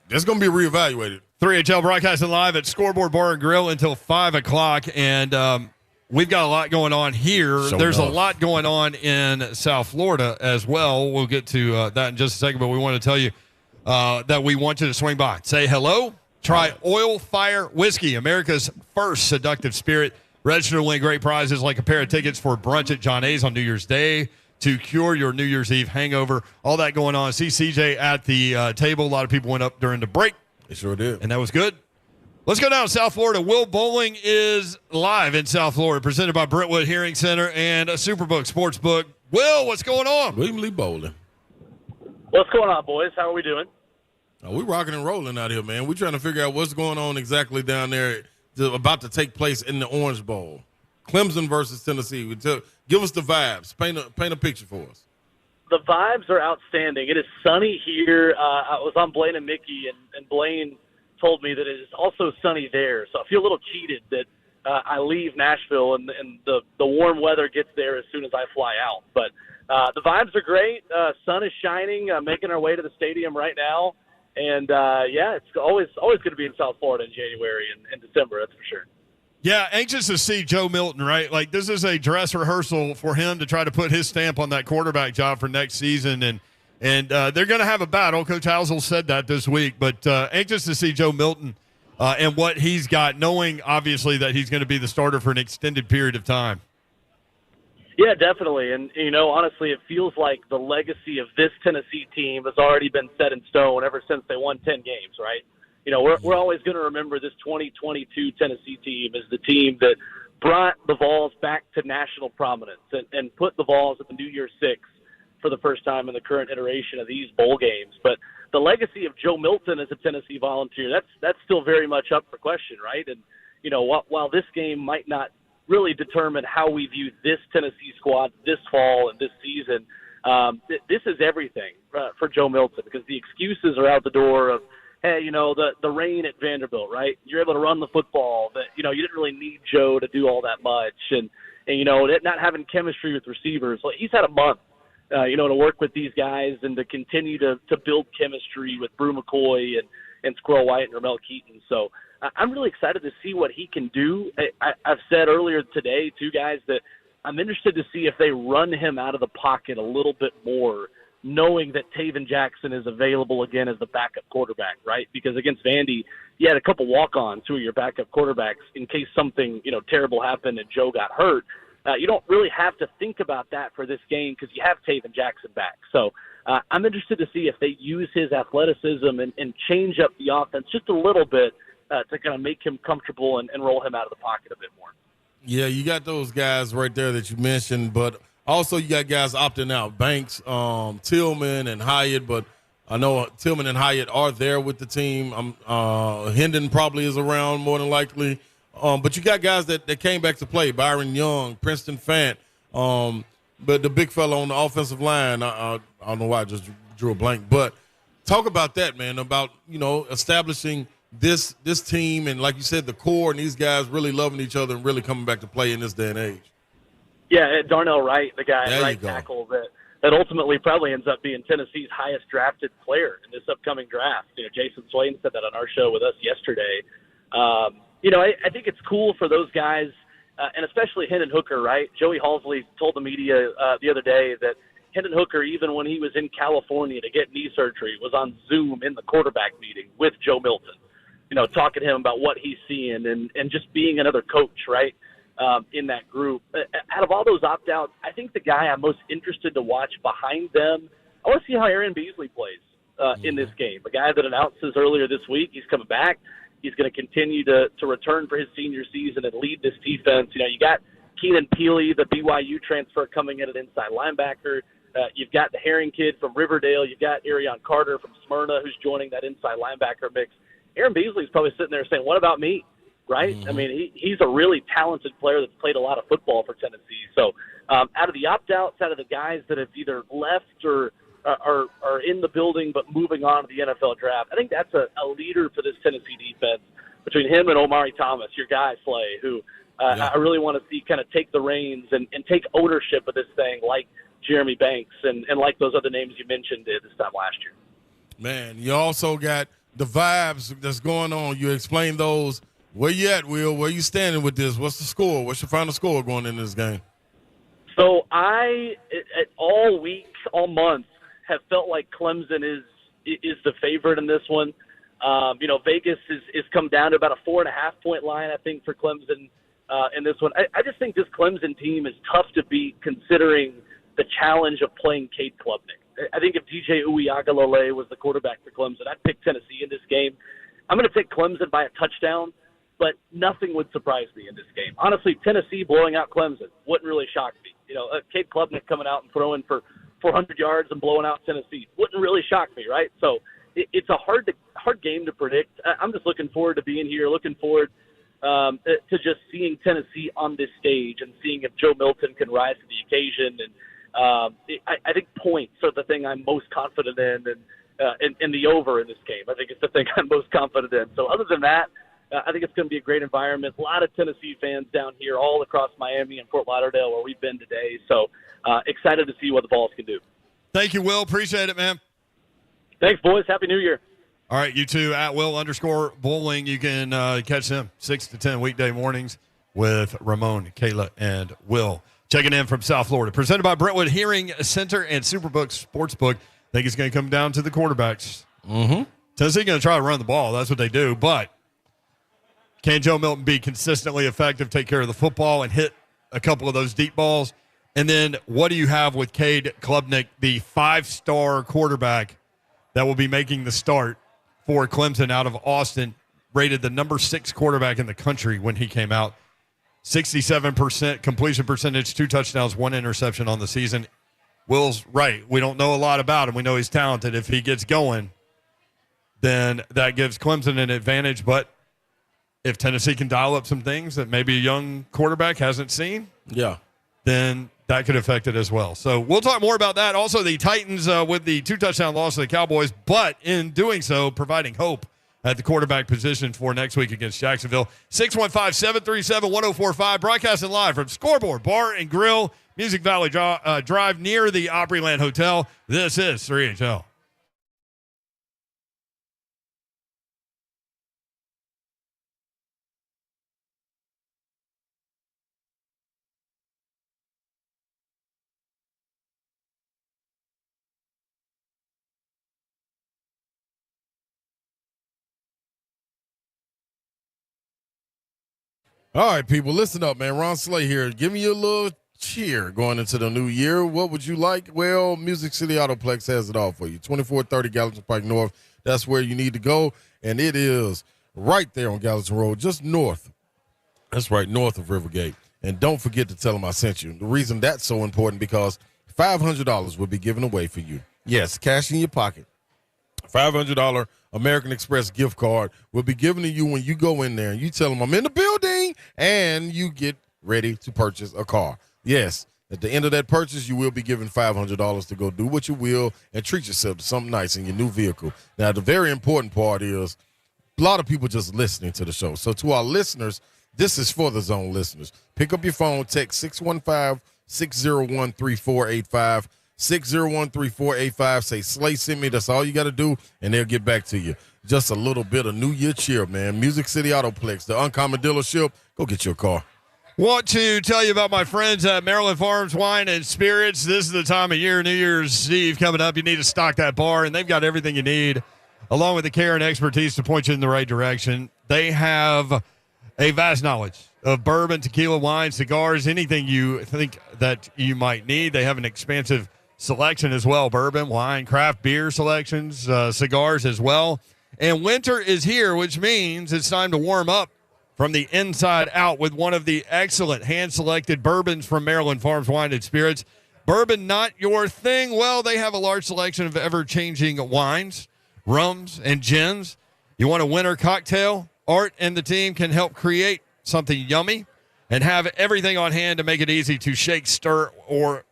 that's going to be reevaluated. 3HL broadcasting live at Scoreboard Bar and Grill until 5 o'clock. And we've got a lot going on here. There's a lot going on in South Florida as well. We'll get to that in just a second. But we want to tell you that we want you to swing by. Say hello. Try Oil Fire Whiskey, America's first seductive spirit. Register to win great prizes like a pair of tickets for brunch at John A's on New Year's Day to cure your New Year's Eve hangover. All that going on. See CJ at the table. A lot of people went up during the break. They sure did. And that was good. Let's go down to South Florida. Will Bowling is live in South Florida, presented by Brentwood Hearing Center and Superbook Sportsbook. Will, what's going on? William Lee Bowling. What's going on, boys? How are we doing? We're rocking and rolling out here, man. We're trying to figure out what's going on exactly down there about to take place in the Orange Bowl. Clemson versus Tennessee. Give us the vibes. Paint a picture for us. the vibes are outstanding. It is sunny here. I was on Blaine and Mickey, and Blaine told me that it is also sunny there. So I feel a little cheated that I leave Nashville and the warm weather gets there as soon as I fly out. But the vibes are great. Sun is shining. Making our way to the stadium right now. And, it's always going to be in South Florida in January and December, that's for sure. Yeah, anxious to see Joe Milton, right? Like, this is a dress rehearsal for him to try to put his stamp on that quarterback job for next season. And they're going to have a battle. Coach Housel said that this week. But anxious to see Joe Milton and what he's got, knowing, obviously, that he's going to be the starter for an extended period of time. Yeah, definitely. And, honestly, it feels like the legacy of this Tennessee team has already been set in stone ever since they won 10 games, right? We're always going to remember this 2022 Tennessee team as the team that brought the Vols back to national prominence and put the Vols at the New Year's Six for the first time in the current iteration of these bowl games. But the legacy of Joe Milton as a Tennessee Volunteer, that's still very much up for question, right? And, while this game might not really determine how we view this Tennessee squad this fall and this season, this is everything for Joe Milton, because the excuses are out the door of, hey, the rain at Vanderbilt, right? You're able to run the football. That you didn't really need Joe to do all that much, and not having chemistry with receivers. Like, he's had a month, to work with these guys and to continue to build chemistry with Brew McCoy and Squirrel White and Ramel Keaton. So I'm really excited to see what he can do. I've said earlier today, too, guys, that I'm interested to see if they run him out of the pocket a little bit more, knowing that Taven Jackson is available again as the backup quarterback, right? Because against Vandy, you had a couple walk-ons who are your backup quarterbacks in case something, terrible happened and Joe got hurt. You don't really have to think about that for this game because you have Taven Jackson back. So I'm interested to see if they use his athleticism and change up the offense just a little bit to kind of make him comfortable and roll him out of the pocket a bit more. Yeah, you got those guys right there that you mentioned, but also you got guys opting out. Banks, Tillman, and Hyatt, but I know Tillman and Hyatt are there with the team. Hendon probably is around more than likely. But you got guys that came back to play, Byron Young, Princeton Fant, but the big fella on the offensive line, I don't know why I just drew a blank. But talk about that, man, about, establishing this team and, like you said, the core and these guys really loving each other and really coming back to play in this day and age. Yeah, Darnell Wright, the guy there right tackle that ultimately probably ends up being Tennessee's highest drafted player in this upcoming draft. Jason Swain said that on our show with us yesterday. I think it's cool for those guys, and especially Hendon Hooker, right? Joey Halsley told the media the other day that Hendon Hooker, even when he was in California to get knee surgery, was on Zoom in the quarterback meeting with Joe Milton, talking to him about what he's seeing and just being another coach, right? In that group. Out of all those opt-outs, I think the guy I'm most interested to watch behind them, I want to see how Aaron Beasley plays in this game. A guy that announces earlier this week he's coming back. He's going to continue to return for his senior season and lead this defense. You got Keenan Peely, the BYU transfer, coming in at inside linebacker. You've got the Herring kid from Riverdale. You've got Arion Carter from Smyrna who's joining that inside linebacker mix. Aaron Beasley's probably sitting there saying, what about me? Right? I mean, he's a really talented player that's played a lot of football for Tennessee. So out of the opt-outs, out of the guys that have either left or are in the building but moving on to the NFL draft, I think that's a leader for this Tennessee defense between him and Omari Thomas, your guy, Slay, who I really want to see kind of take the reins and take ownership of this thing like Jeremy Banks and like those other names you mentioned did this time last year. Man, you also got the vibes that's going on. You explained those. Where you at, Will? Where you standing with this? What's the score? What's your final score going into this game? So all week, all month, have felt like Clemson is the favorite in this one. Vegas is come down to about a 4.5-point line, I think, for Clemson in this one. I just think this Clemson team is tough to beat considering the challenge of playing Cade Klubnik. I think if DJ Uiagalelei was the quarterback for Clemson, I'd pick Tennessee in this game. I'm going to pick Clemson by a touchdown, but nothing would surprise me in this game. Honestly, Tennessee blowing out Clemson wouldn't really shock me. Cade Klubnik coming out and throwing for 400 yards and blowing out Tennessee wouldn't really shock me, right? So it's a hard game to predict. I'm just looking forward to being here, looking forward to just seeing Tennessee on this stage and seeing if Joe Milton can rise to the occasion. And I think points are the thing I'm most confident in, and in the over in this game. I think it's the thing I'm most confident in. So other than that, I think it's going to be a great environment. A lot of Tennessee fans down here all across Miami and Fort Lauderdale where we've been today. So excited to see what the Vols can do. Thank you, Will. Appreciate it, man. Thanks, boys. Happy New Year. All right, you two, at Will_Bowling. You can catch them 6 to 10 weekday mornings with Ramon, Kayla, and Will. Checking in from South Florida. Presented by Brentwood Hearing Center and Superbook Sportsbook. I think it's going to come down to the quarterbacks. Mm-hmm. Tennessee's going to try to run the ball. That's what they do. But can Joe Milton be consistently effective, take care of the football, and hit a couple of those deep balls? And then what do you have with Cade Klubnik, the 5-star quarterback that will be making the start for Clemson out of Austin, rated the number 6 quarterback in the country when he came out. 67% completion percentage, 2 touchdowns, 1 interception on the season. Will's right. We don't know a lot about him. We know he's talented. If he gets going, then that gives Clemson an advantage. But if Tennessee can dial up some things that maybe a young quarterback hasn't seen, then that could affect it as well. So we'll talk more about that. Also, the Titans with the 2-touchdown loss to the Cowboys, but in doing so, providing hope at the quarterback position for next week against Jacksonville. 615-737-1045, broadcasting live from Scoreboard Bar and Grill, Music Valley Drive near the Opryland Hotel. This is 3HL. All right, people, listen up, man. Ron Slay here. Give me a little cheer going into the new year. What would you like? Well, Music City Autoplex has it all for you. 2430 Gallatin Pike North. That's where you need to go, and it is right there on Gallatin Road, just north. That's right, north of Rivergate. And don't forget to tell them I sent you. The reason that's so important, because $500 will be given away for you. Yes, cash in your pocket. $500 American Express gift card will be given to you when you go in there and you tell them I'm in the building, and you get ready to purchase a car. Yes, at the end of that purchase, you will be given $500 to go do what you will and treat yourself to something nice in your new vehicle. Now, the very important part is a lot of people just listening to the show. So to our listeners, this is for the Zone listeners. Pick up your phone, text 615-601-3485. 601-3485. Say, Slay sent me. That's all you got to do, and they'll get back to you. Just a little bit of New Year cheer, man. Music City Autoplex, the Uncommon dealership. Go get your car. Want to tell you about my friends at Maryland Farms Wine and Spirits. This is the time of year, New Year's Eve coming up. You need to stock that bar, and they've got everything you need, along with the care and expertise to point you in the right direction. They have a vast knowledge of bourbon, tequila, wine, cigars, anything you think that you might need. They have an expansive selection as well, bourbon, wine, craft beer selections, cigars as well. And winter is here, which means it's time to warm up from the inside out with one of the excellent hand-selected bourbons from Maryland Farms Wine and Spirits. Bourbon not your thing? Well, they have a large selection of ever-changing wines, rums, and gins. You want a winter cocktail? Art and the team can help create something yummy and have everything on hand to make it easy to shake, stir, or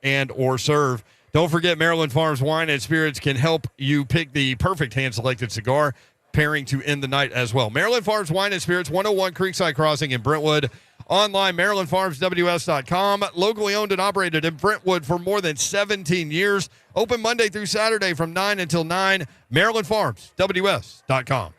serve. Don't forget, Maryland Farms Wine and Spirits can help you pick the perfect hand-selected cigar pairing to end the night as well. Maryland Farms Wine and Spirits, 101 Creekside Crossing in Brentwood. Online, MarylandFarmsWS.com. Locally owned and operated in Brentwood for more than 17 years. Open Monday through Saturday from 9 until 9. MarylandFarmsWS.com.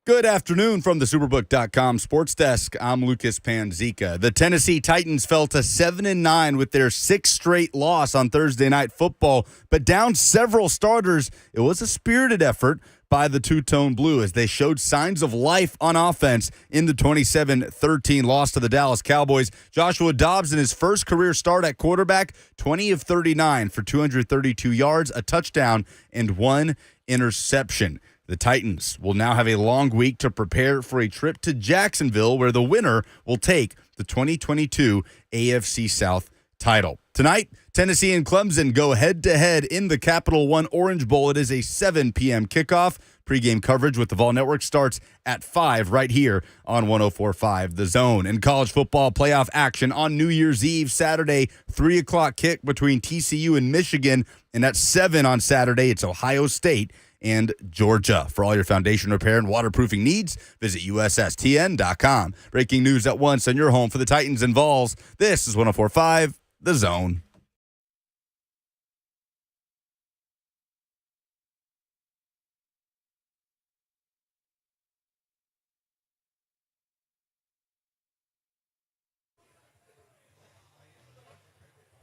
Good afternoon from the Superbook.com Sports Desk. I'm Lucas Panzica. The Tennessee Titans fell to 7-9 with their sixth straight loss on Thursday Night Football, but down several starters. It was a spirited effort by the Two-Tone Blue as they showed signs of life on offense in the 27-13 loss to the Dallas Cowboys. Joshua Dobbs in his first career start at quarterback, 20 of 39 for 232 yards, a touchdown, and one interception. The Titans will now have a long week to prepare for a trip to Jacksonville where the winner will take the 2022 AFC South title. Tonight, Tennessee and Clemson go head-to-head in the Capital One Orange Bowl. It is a 7 p.m. kickoff. Pre-game coverage with the Vol Network starts at 5 right here on 104.5 The Zone. And college football playoff action on New Year's Eve, Saturday, 3 o'clock kick between TCU and Michigan. And at 7 on Saturday, it's Ohio State and Georgia. For all your foundation repair and waterproofing needs, visit USSTN.com. Breaking news at once on your home for the Titans and Vols. This is 104.5 The Zone.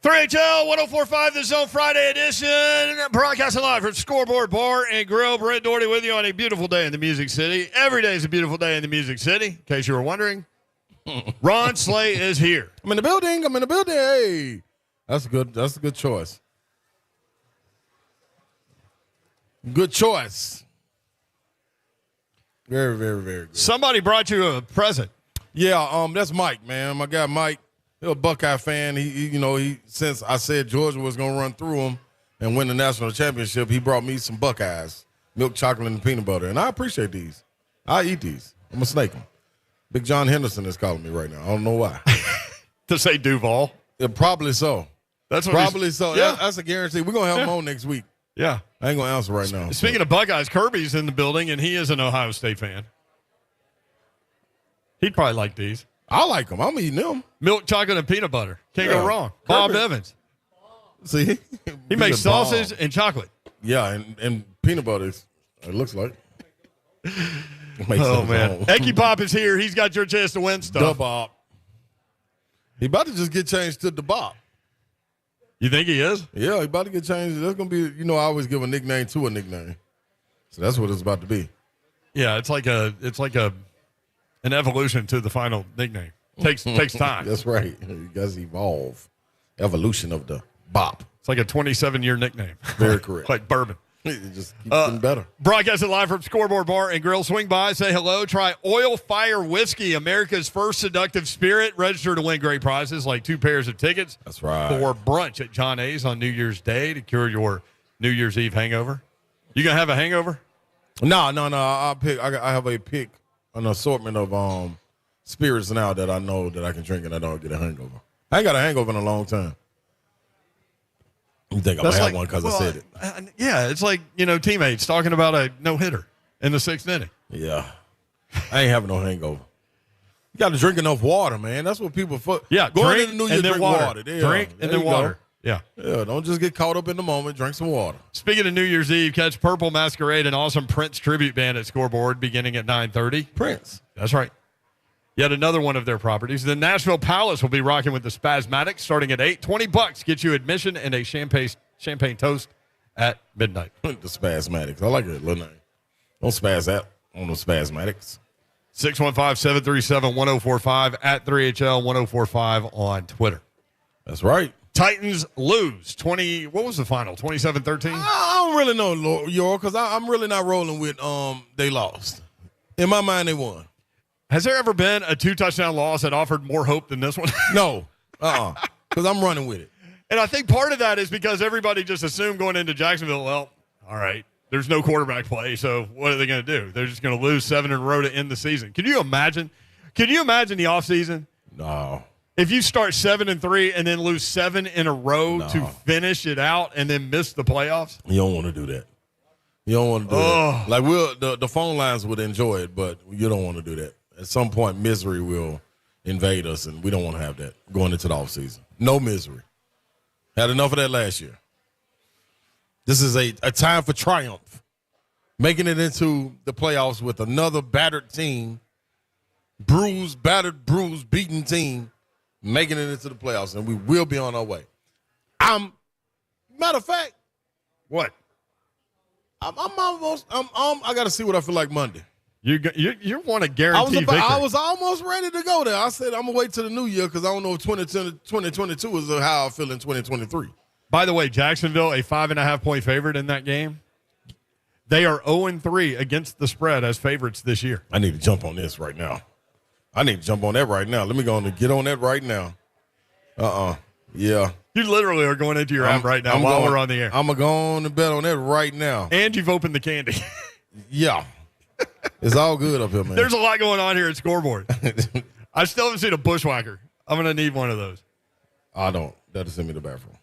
HL 104.5 The Zone Friday edition, broadcasting live from Scoreboard Bar and Grill. Brent Doherty with you on a beautiful day in the Music City. Every day is a beautiful day in the Music City, in case you were wondering. Ron Slay is here. I'm in the building. Hey, that's good. That's a good choice. Good choice. Very, very, very good. Somebody brought you a present. Yeah, that's Mike, man. My guy Mike. He's a Buckeye fan. He since I said Georgia was going to run through him and win the national championship, he brought me some Buckeyes, milk chocolate and peanut butter, and I appreciate these. I eat these. I'm gonna snake them. Big John Henderson is calling me right now. I don't know why. To say Duval? Yeah, probably so. That's what probably so. Yeah. That's a guarantee. We're gonna have him on next week. Yeah, I ain't gonna answer right now. Speaking of Buckeyes, Kirby's in the building, and he is an Ohio State fan. He'd probably like these. I like them. I'm eating them. Milk, chocolate, and peanut butter. Can't go wrong. Bob Evans. See? He makes sausage and chocolate. Yeah, and peanut butter, it looks like. Oh, man. Ecky Pop is here. He's got your chance to win stuff. The Bob. He about to just get changed to the Bob. You think he is? Yeah, he about to get changed. That's going to be, I always give a nickname to a nickname. So that's what it's about to be. Yeah, it's like an evolution to the final nickname. Takes time. That's right. You guys evolve. Evolution of the bop. It's like a 27-year nickname. Very correct. Like bourbon. It just keeps getting better. Broadcasting live from Scoreboard Bar and Grill. Swing by, say hello. Try Oil Fire Whiskey, America's first seductive spirit. Register to win great prizes like 2 pairs of tickets. That's right. For brunch at John A's on New Year's Day to cure your New Year's Eve hangover. You going to have a hangover? No. I'll pick. I have a pick. An assortment of spirits now that I know that I can drink and I don't get a hangover. I ain't got a hangover in a long time. You think I might have one because I said it. Yeah, it's like, teammates talking about a no-hitter in the 6th inning. Yeah. I ain't having no hangover. You got to drink enough water, man. That's what people – Yeah, going into the New Year, drink water. Drink and then water. Yeah. Yeah, don't just get caught up in the moment. Drink some water. Speaking of New Year's Eve, catch Purple Masquerade, an awesome Prince tribute band at Scoreboard beginning at 9:30. Prince. That's right. Yet another one of their properties. The Nashville Palace will be rocking with the Spasmatics starting at 8. $20 gets you admission and a champagne toast at midnight. The Spasmatics. I like it, little name. Don't spaz that on the Spasmatics. 615-737-1045 at 3HL1045 on Twitter. That's right. Titans lose 20. What was the final? 27-13? I don't really know, York, because I'm really not rolling with they lost. In my mind, they won. Has there ever been a 2-touchdown loss that offered more hope than this one? No. Because I'm running with it. And I think part of that is because everybody just assumed going into Jacksonville, well, all right, there's no quarterback play, so what are they going to do? They're just going to lose 7 in a row to end the season. Can you imagine? Can you imagine the offseason? No. If you start 7-3 and then lose 7 in a row to finish it out and then miss the playoffs? You don't want to do that. You don't want to do that. Like the phone lines would enjoy it, but you don't want to do that. At some point, misery will invade us, and we don't want to have that going into the offseason. No misery. Had enough of that last year. This is a time for triumph. making it into the playoffs with another battered team, battered, bruised, beaten team, making it into the playoffs, and we will be on our way. Matter of fact, What? I got to see what I feel like Monday. You want to guarantee victory. I was almost ready to go there. I said I'm going to wait till the new year because I don't know if 2022 is how I feel in 2023. By the way, Jacksonville, a 5.5-point favorite in that game. They are 0-3 against the spread as favorites this year. I need to jump on this right now. I need to jump on that right now. Let me go on and get on that right now. Yeah. You literally are going into your app right now while we're on the air. I'm going to go on and bet on that right now. And you've opened the candy. Yeah. It's all good up here, man. There's a lot going on here at Scoreboard. I still haven't seen a bushwhacker. I'm going to need one of those. I don't. That'll send me to the bathroom.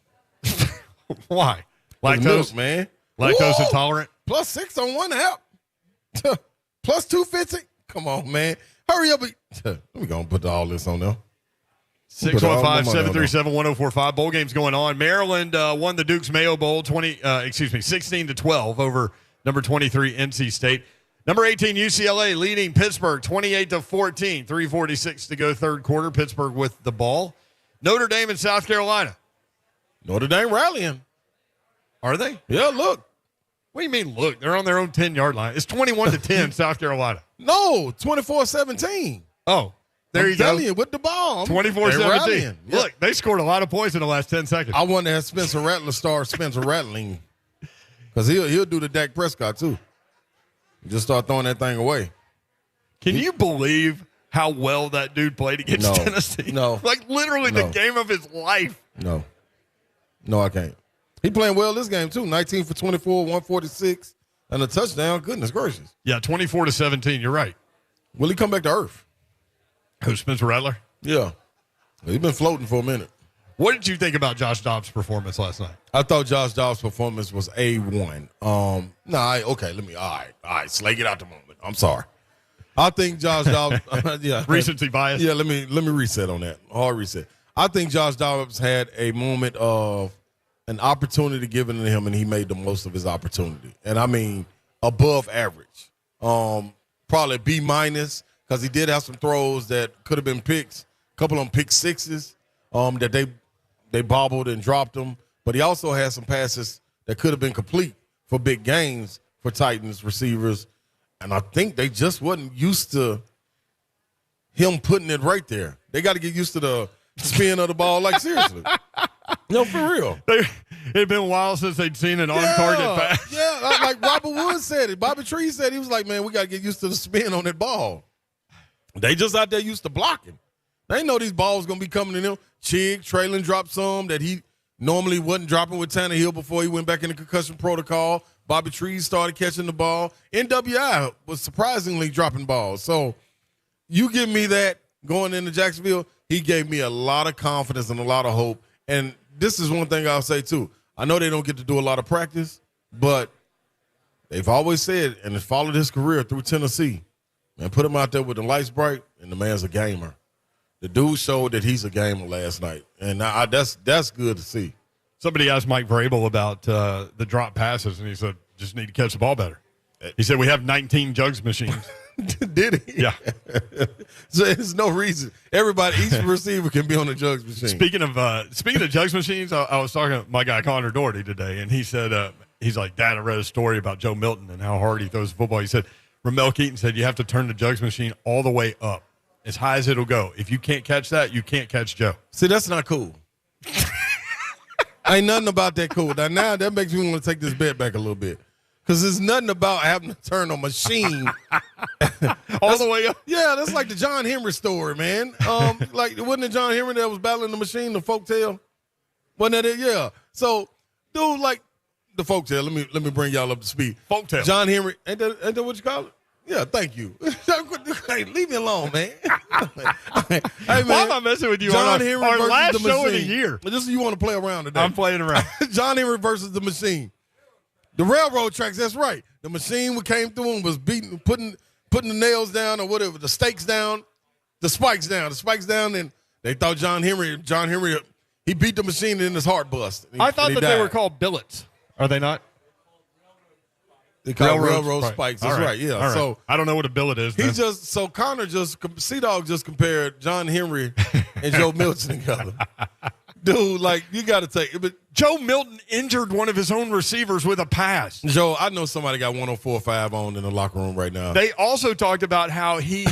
Why? Lactose, Lactose, man. Lactose Woo! intolerant? +6 on one app. +250. Come on, man. Hurry up. Let me go and put all this on there. 615-737-1045. Bowl game's going on. Maryland won the Duke's Mayo Bowl 16-12 over number 23 NC State. Number 18 UCLA leading Pittsburgh 28-14. 3:46 to go third quarter. Pittsburgh with the ball. Notre Dame and South Carolina. Notre Dame rallying. Are they? Yeah, look. What do you mean, look? They're on their own 10-yard line. It's 21-10 South Carolina. No, 24-17. Oh, there you go. You with the ball. 24-17. Yep. Look, they scored a lot of points in the last 10 seconds. I wonder if Spencer Rattler start Spencer Rattling because he'll do the Dak Prescott too. Just start throwing that thing away. Can you believe how well that dude played against Tennessee? No. Like literally the game of his life. No, I can't. He playing well this game too. 19 for 24, 146, and a touchdown. Goodness gracious. Yeah, 24-17. You're right. Will he come back to earth? Who, Spencer Rattler? Yeah. He's been floating for a minute. What did you think about Josh Dobbs' performance last night? I thought Josh Dobbs' performance was A1. All right, Slay, get out the moment. I'm sorry. I think Josh Dobbs, yeah. Recency bias? Yeah, let me reset on that. Hard reset. I think Josh Dobbs had a moment of an opportunity given to him, and he made the most of his opportunity. And I mean, above average. Probably B- because he did have some throws that could have been picks. A couple of them pick sixes that they bobbled and dropped them. But he also had some passes that could have been complete for big games for Titans receivers. And I think they just wasn't used to him putting it right there. They got to get used to the spin of the ball. Like, seriously. No, for real. It had been a while since they'd seen an on-target pass. Yeah, like Robert Woods said it. Bobby Tree said he was like, man, we got to get used to the spin on that ball. They just out there used to blocking. They know these balls going to be coming to them. Chig, Traylon dropped some that he normally wasn't dropping with Tannehill before he went back in the concussion protocol. Bobby Trees started catching the ball. NWI was surprisingly dropping balls. So you give me that going into Jacksonville, he gave me a lot of confidence and a lot of hope. And this is one thing I'll say, too. I know they don't get to do a lot of practice, but they've always said, and it's followed his career through Tennessee, man, put him out there with the lights bright, and the man's a gamer. The dude showed that he's a gamer last night, and that's good to see. Somebody asked Mike Vrabel about the drop passes, and he said, just need to catch the ball better. He said, we have 19 jugs machines. Did he? Yeah. So there's no reason. Each receiver can be on a jugs machine. Speaking of jugs machines, I was talking to my guy Connor Doherty today, and he said, he's like, Dad, I read a story about Joe Milton and how hard he throws the football. He said, Ramel Keaton said, you have to turn the jugs machine all the way up, as high as it'll go. If you can't catch that, you can't catch Joe. See, that's not cool. Ain't nothing about that cool. Now that makes me want to take this bet back a little bit. Because there's nothing about having to turn a machine all the way up. Yeah, that's like the John Henry story, man. Like, wasn't it John Henry that was battling the machine, the folktale? Wasn't that it? Yeah. So, dude, like the folktale. Let me bring y'all up to speed. Folktale. John Henry, ain't that what you call it? Yeah, thank you. Hey, leave me alone, man. Hey, man. Why am I messing with you John on Henry our versus last the show machine. of the year? Just you want to play around today. I'm playing around. John Henry versus the machine. The railroad tracks, that's right. The machine came through and was beating, putting the nails down or whatever, the spikes down, and they thought John Henry, he beat the machine and his heart bust. I thought that they were called billets. Are they not? They call it Railroad railroad spike. spikes. All That's right. right. Yeah. All right. So I don't know what a billet is. he then. Sea-Dog just compared John Henry and Joe Milton together. Dude, like, you got to take it. But Joe Milton injured one of his own receivers with a pass. Joe, I know somebody got 104.5 on in the locker room right now. They also talked about how he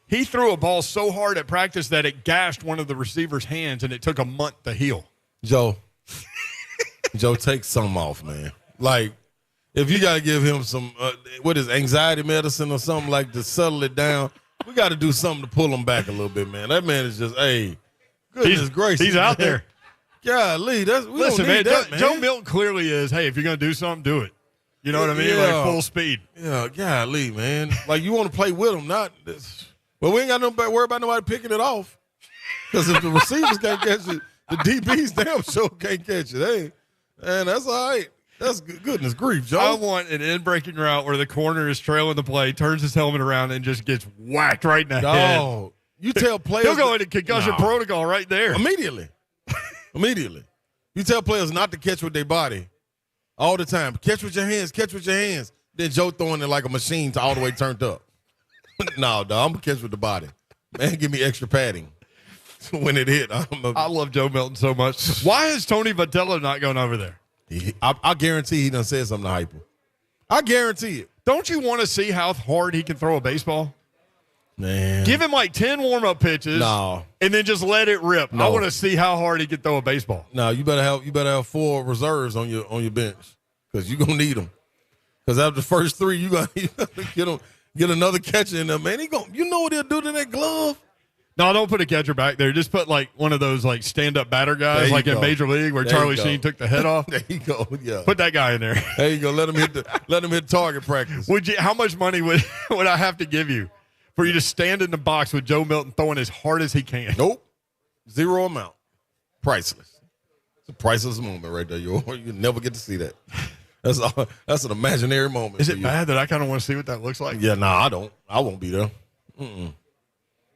threw a ball so hard at practice that it gashed one of the receiver's hands, and it took a month to heal. Joe, take some off, man. Like, if you got to give him some, anxiety medicine or something like to settle it down, we got to do something to pull him back a little bit, man. That man is just, goodness gracious. He's out there. Golly, we don't need man, that, man. Joe Milton clearly is, hey, if you're going to do something, do it. You know what I mean? Yeah. Like full speed. Yeah, golly, man. Like, you want to play with him, not this. Well, we ain't got to worry about nobody picking it off. Because if the receivers can't catch it, the DBs damn sure can't catch it. Hey, man, that's all right. That's goodness grief, Joe. I want an in-breaking route where the corner is trailing the play, turns his helmet around, and just gets whacked right in the head. No. You tell players. He'll go into concussion protocol right there. Immediately. You tell players not to catch with their body all the time. Catch with your hands. Then Joe throwing it like a machine to all the way turned up. No, dog, I'm going to catch with the body. Man, give me extra padding when it hit. I love Joe Milton so much. Why is Tony Vitello not going over there? I guarantee he done said something to Hyper. I guarantee it. Don't you want to see how hard he can throw a baseball? Man. Give him like 10 warm-up pitches and then just let it rip. No. I want to see how hard he can throw a baseball. No, you better have 4 reserves on your bench because you're going to need them. Because after the first 3, you got to get another catcher in there, man. You know what he'll do to that glove? No, don't put a catcher back there. Just put like one of those like stand-up batter guys like in Major League where Charlie Sheen took the head off. There you go. Yeah. Put that guy in there. There you go. Let him hit target practice. How much money would I have to give you for you to stand in the box with Joe Milton throwing as hard as he can? Nope. 0 amount. Priceless. It's a priceless moment right there. You never get to see that. That's an imaginary moment. Is it bad that I kind of want to see what that looks like? Yeah, I don't. I won't be there.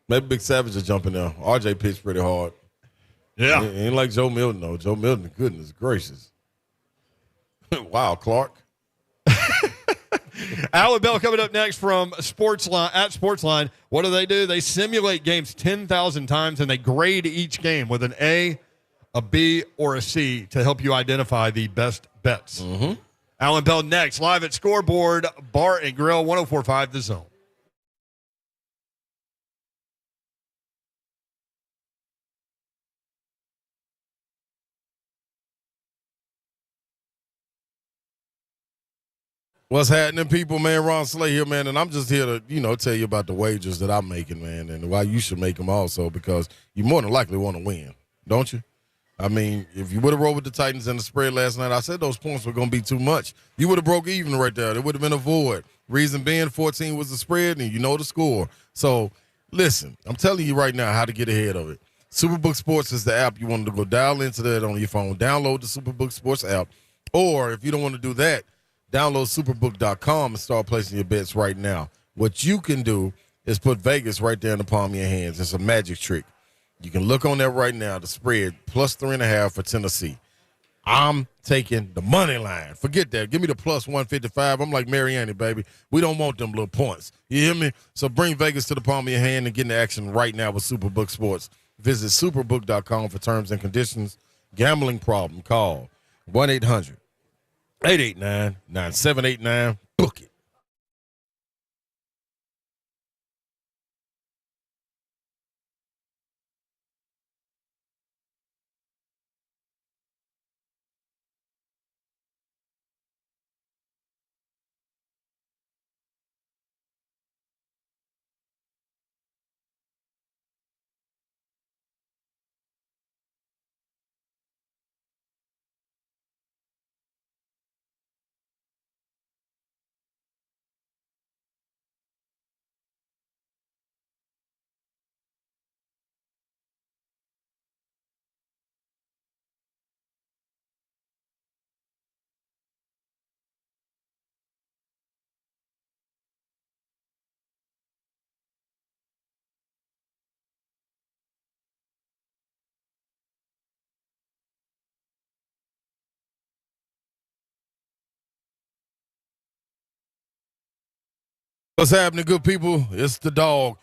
Maybe Big Savage will jump in there. RJ pitched pretty hard. Yeah. It ain't like Joe Milton, though. Joe Milton, goodness gracious. Wow, Clark. Allan Bell coming up next from Sportsline. What do? They simulate games 10,000 times, and they grade each game with an A, a B, or a C to help you identify the best bets. Mm-hmm. Allan Bell next, live at Scoreboard Bar and Grill, 104.5 The Zone. What's happening, people, man? Ron Slay here, man, and I'm just here to, tell you about the wagers that I'm making, man, and why you should make them also, because you more than likely want to win, don't you? I mean, if you would have rolled with the Titans and the spread last night, I said those points were going to be too much. You would have broke even right there. It would have been a void. Reason being, 14 was the spread, and you know the score. So, listen, I'm telling you right now how to get ahead of it. Superbook Sports is the app. You want to go dial into that on your phone. Download the Superbook Sports app. Or if you don't want to do that, download superbook.com and start placing your bets right now. What you can do is put Vegas right there in the palm of your hands. It's a magic trick. You can look on that right now, the spread, plus 3.5 for Tennessee. I'm taking the money line. Forget that. Give me the plus 155. I'm like Mariani, baby. We don't want them little points. You hear me? So bring Vegas to the palm of your hand and get into action right now with Superbook Sports. Visit superbook.com for terms and conditions. Gambling problem, call 1-800-889-9789. Book it. What's happening, good people? It's the dog.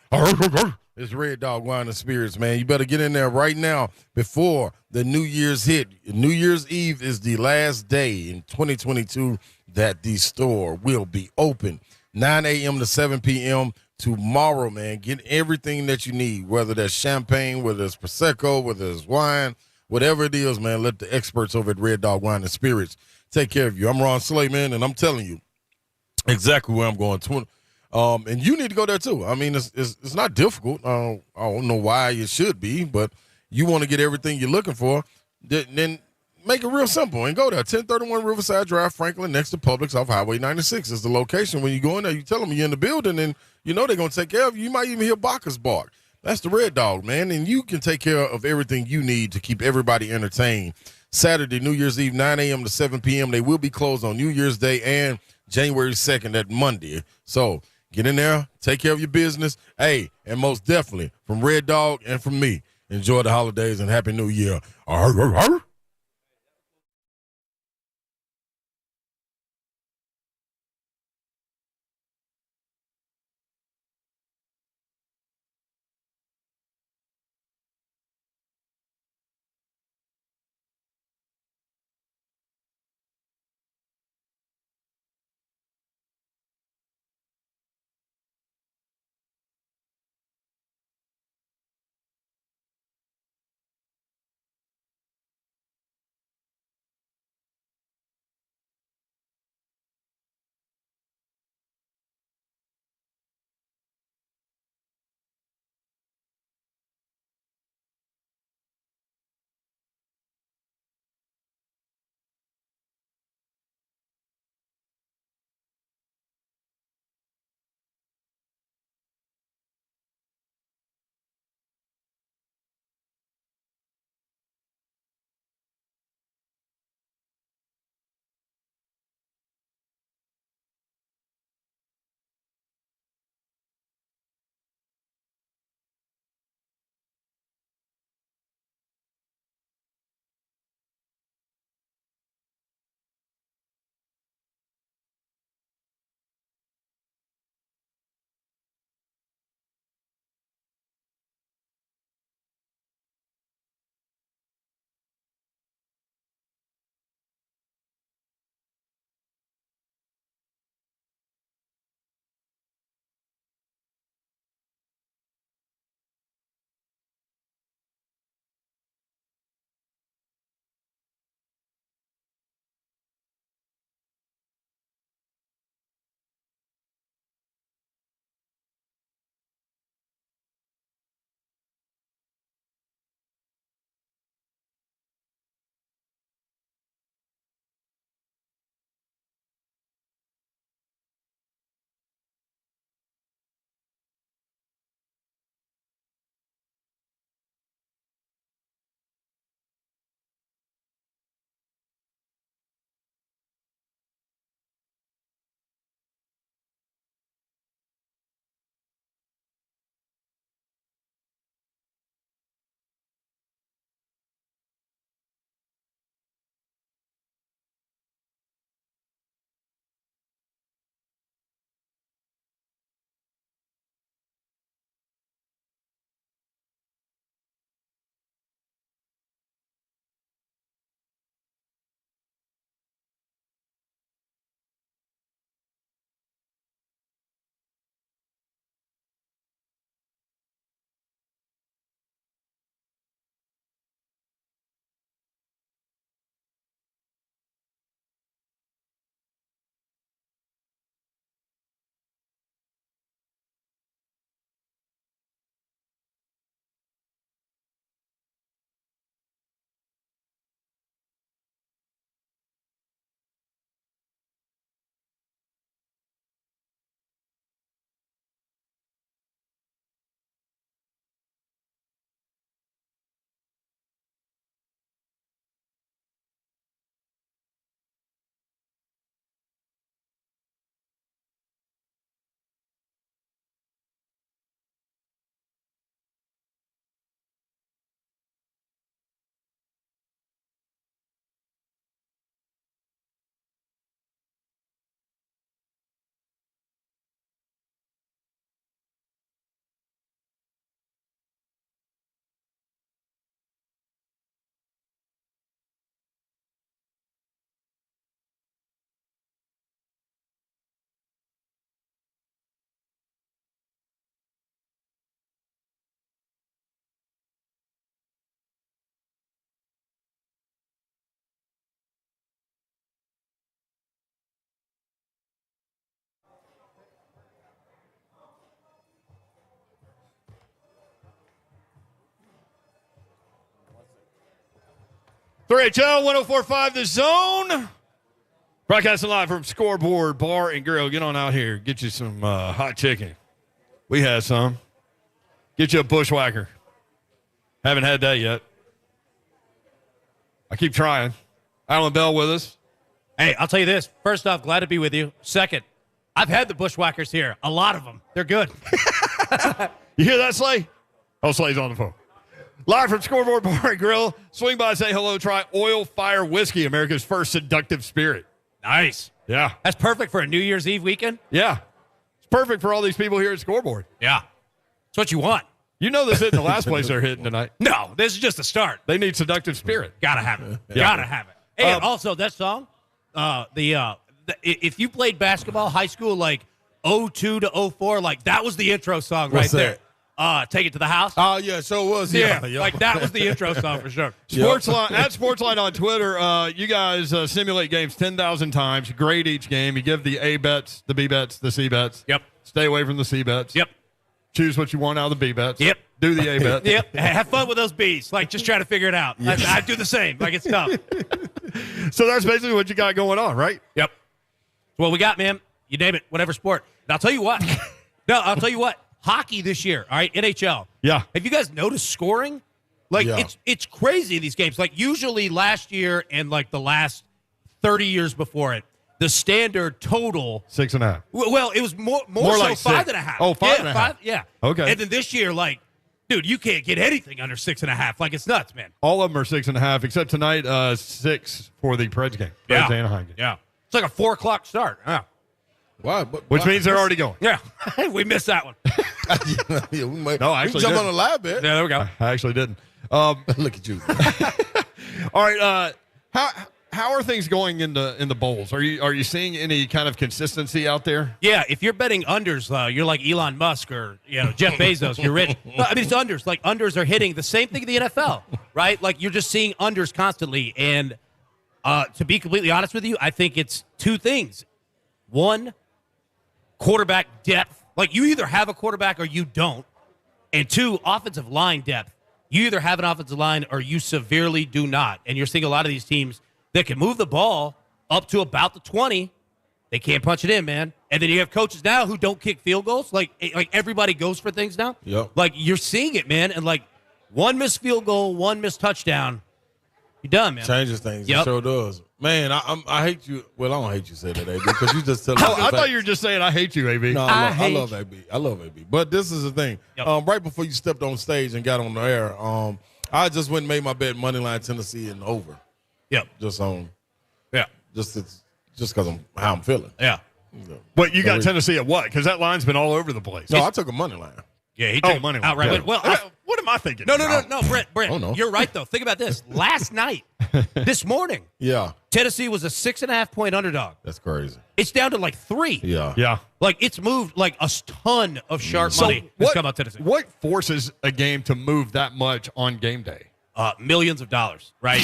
It's Red Dog Wine and Spirits, man. You better get in there right now before the New Year's hit. New Year's Eve is the last day in 2022 that the store will be open. 9 a.m. to 7 p.m. tomorrow, man. Get everything that you need, whether that's champagne, whether it's Prosecco, whether it's wine, whatever it is, man. Let the experts over at Red Dog Wine and Spirits take care of you. I'm Ron Slay, man, and I'm telling you exactly where I'm going. And you need to go there too. I mean, it's not difficult. I don't know why it should be, but you want to get everything you're looking for, then make it real simple and go there. 1031 Riverside Drive, Franklin, next to Publix off Highway 96 is the location. When you go in there, you tell them you're in the building, and you know they're going to take care of you. You might even hear Bacchus bark. That's the Red Dog, man, and you can take care of everything you need to keep everybody entertained. Saturday, New Year's Eve, 9 a.m. to 7 p.m. They will be closed on New Year's Day and January 2nd, that Monday. So get in there, take care of your business. Hey, and most definitely from Red Dog and from me, enjoy the holidays and Happy New Year. Arr, arr, arr. 3HL 104.5 The Zone. Broadcasting live from Scoreboard Bar and Grill. Get on out here. Get you some hot chicken. We had some. Get you a bushwhacker. Haven't had that yet. I keep trying. Allan Bell with us. Hey, I'll tell you this. First off, glad to be with you. Second, I've had the bushwhackers here. A lot of them. They're good. You hear that, Slay? Oh, Slay's on the phone. Live from Scoreboard Bar and Grill. Swing by, say hello, try Oil Fire Whiskey, America's first seductive spirit. Nice. Yeah. That's perfect for a New Year's Eve weekend. Yeah. It's perfect for all these people here at Scoreboard. Yeah. That's what you want. You know this isn't the last place they're hitting tonight. No, this is just the start. They need seductive spirit. Gotta have it. Yeah. Gotta have it. Hey, and also that song, if you played basketball, high school, like 02 to 04, like that was the intro song What's right there. Take It to the House. Oh, yeah, so it was. Yeah, Yeah. like that was the intro song for sure. Sportsline at Sportsline on Twitter. You guys simulate games 10,000 times. Grade each game. You give the A bets, the B bets, the C bets. Yep. Stay away from the C bets. Yep. Choose what you want out of the B bets. Yep. Do the A bet. Yep. Have fun with those B's. Like, just try to figure it out. I do the same. Like, it's tough. So that's basically what you got going on, right? Yep. Well, we got, man. You name it, whatever sport. And I'll tell you what. Hockey this year, all right, NHL. Yeah. Have you guys noticed scoring? Like, Yeah. it's crazy in these games. Like, usually last year and, like, the last 30 years before it, the standard total. 6.5. Well, it was more More so like 5.5. Oh, 5.5. Yeah, 5, yeah. Okay. And then this year, like, dude, you can't get anything under 6.5. Like, it's nuts, man. All of them are 6.5, except tonight, 6 for the Preds game. Yeah. Preds Anaheim game. Yeah. It's like a 4 o'clock start. Yeah. Why? Which means they're already going. Yeah. We missed that one. Yeah, we might. No, we actually jump didn't. on a live bet. Yeah, there we go. I actually didn't. Look at you. All right. How are things going in the bowls? Are you seeing any kind of consistency out there? Yeah, if you're betting unders, you're like Elon Musk or Jeff Bezos. You're rich. No, I mean, it's unders. Like, unders are hitting the same thing in the NFL, right? Like, you're just seeing unders constantly. And to be completely honest with you, I think it's two things. One, quarterback depth. Like, you either have a quarterback or you don't. And two, offensive line depth. You either have an offensive line or you severely do not. And you're seeing a lot of these teams that can move the ball up to about the 20. They can't punch it in, man. And then you have coaches now who don't kick field goals. Like everybody goes for things now. Yep. Like, you're seeing it, man. And, like, one missed field goal, one missed touchdown, you're done, man. Changes things. Yep. It sure does. Man, I hate you. Well, I don't hate you say that, AB, because you just tell me. I thought you were just saying I hate you, AB. No, I I love AB. I love AB. But this is the thing. Yep. Right before you stepped on stage and got on the air, I just went and made my bet Moneyline Tennessee and over. Yep. Just on. Yeah. Just because I'm how I'm feeling. Yeah. But you got Tennessee at what? Because that line's been all over the place. No, I took a money line. Yeah, he Oh, took money line. outright. Yeah. Well, What am I thinking? no, Brent. Oh, no. You're right, though. Think about this. Last night, this morning, Yeah, Tennessee was a 6.5-point underdog. that's crazy. It's down to like 3. Yeah. Yeah. Like, it's moved like a ton of sharp money has come out Tennessee. What forces a game to move that much on game day? Millions of dollars, right?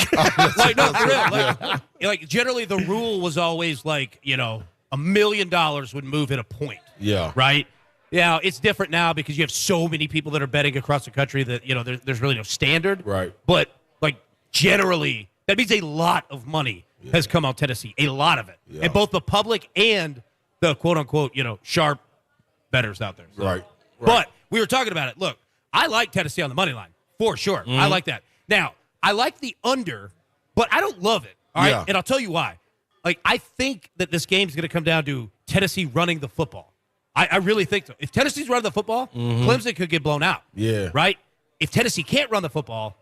Like, no, for real. Like, generally, the rule was always like, $1 million would move at a point. Yeah. Right? Yeah, it's different now because you have so many people that are betting across the country that, there's really no standard. Right. But, like, generally, that means a lot of money has come out Tennessee. A lot of it. Yeah. And both the public and the quote-unquote, sharp bettors out there. So. Right. But we were talking about it. Look, I like Tennessee on the money line, for sure. Mm-hmm. I like that. Now, I like the under, but I don't love it. All right? Yeah. And I'll tell you why. Like, I think that this game's going to come down to Tennessee running the football. I really think so. If Tennessee's running the football, Clemson could get blown out. Yeah. Right? If Tennessee can't run the football,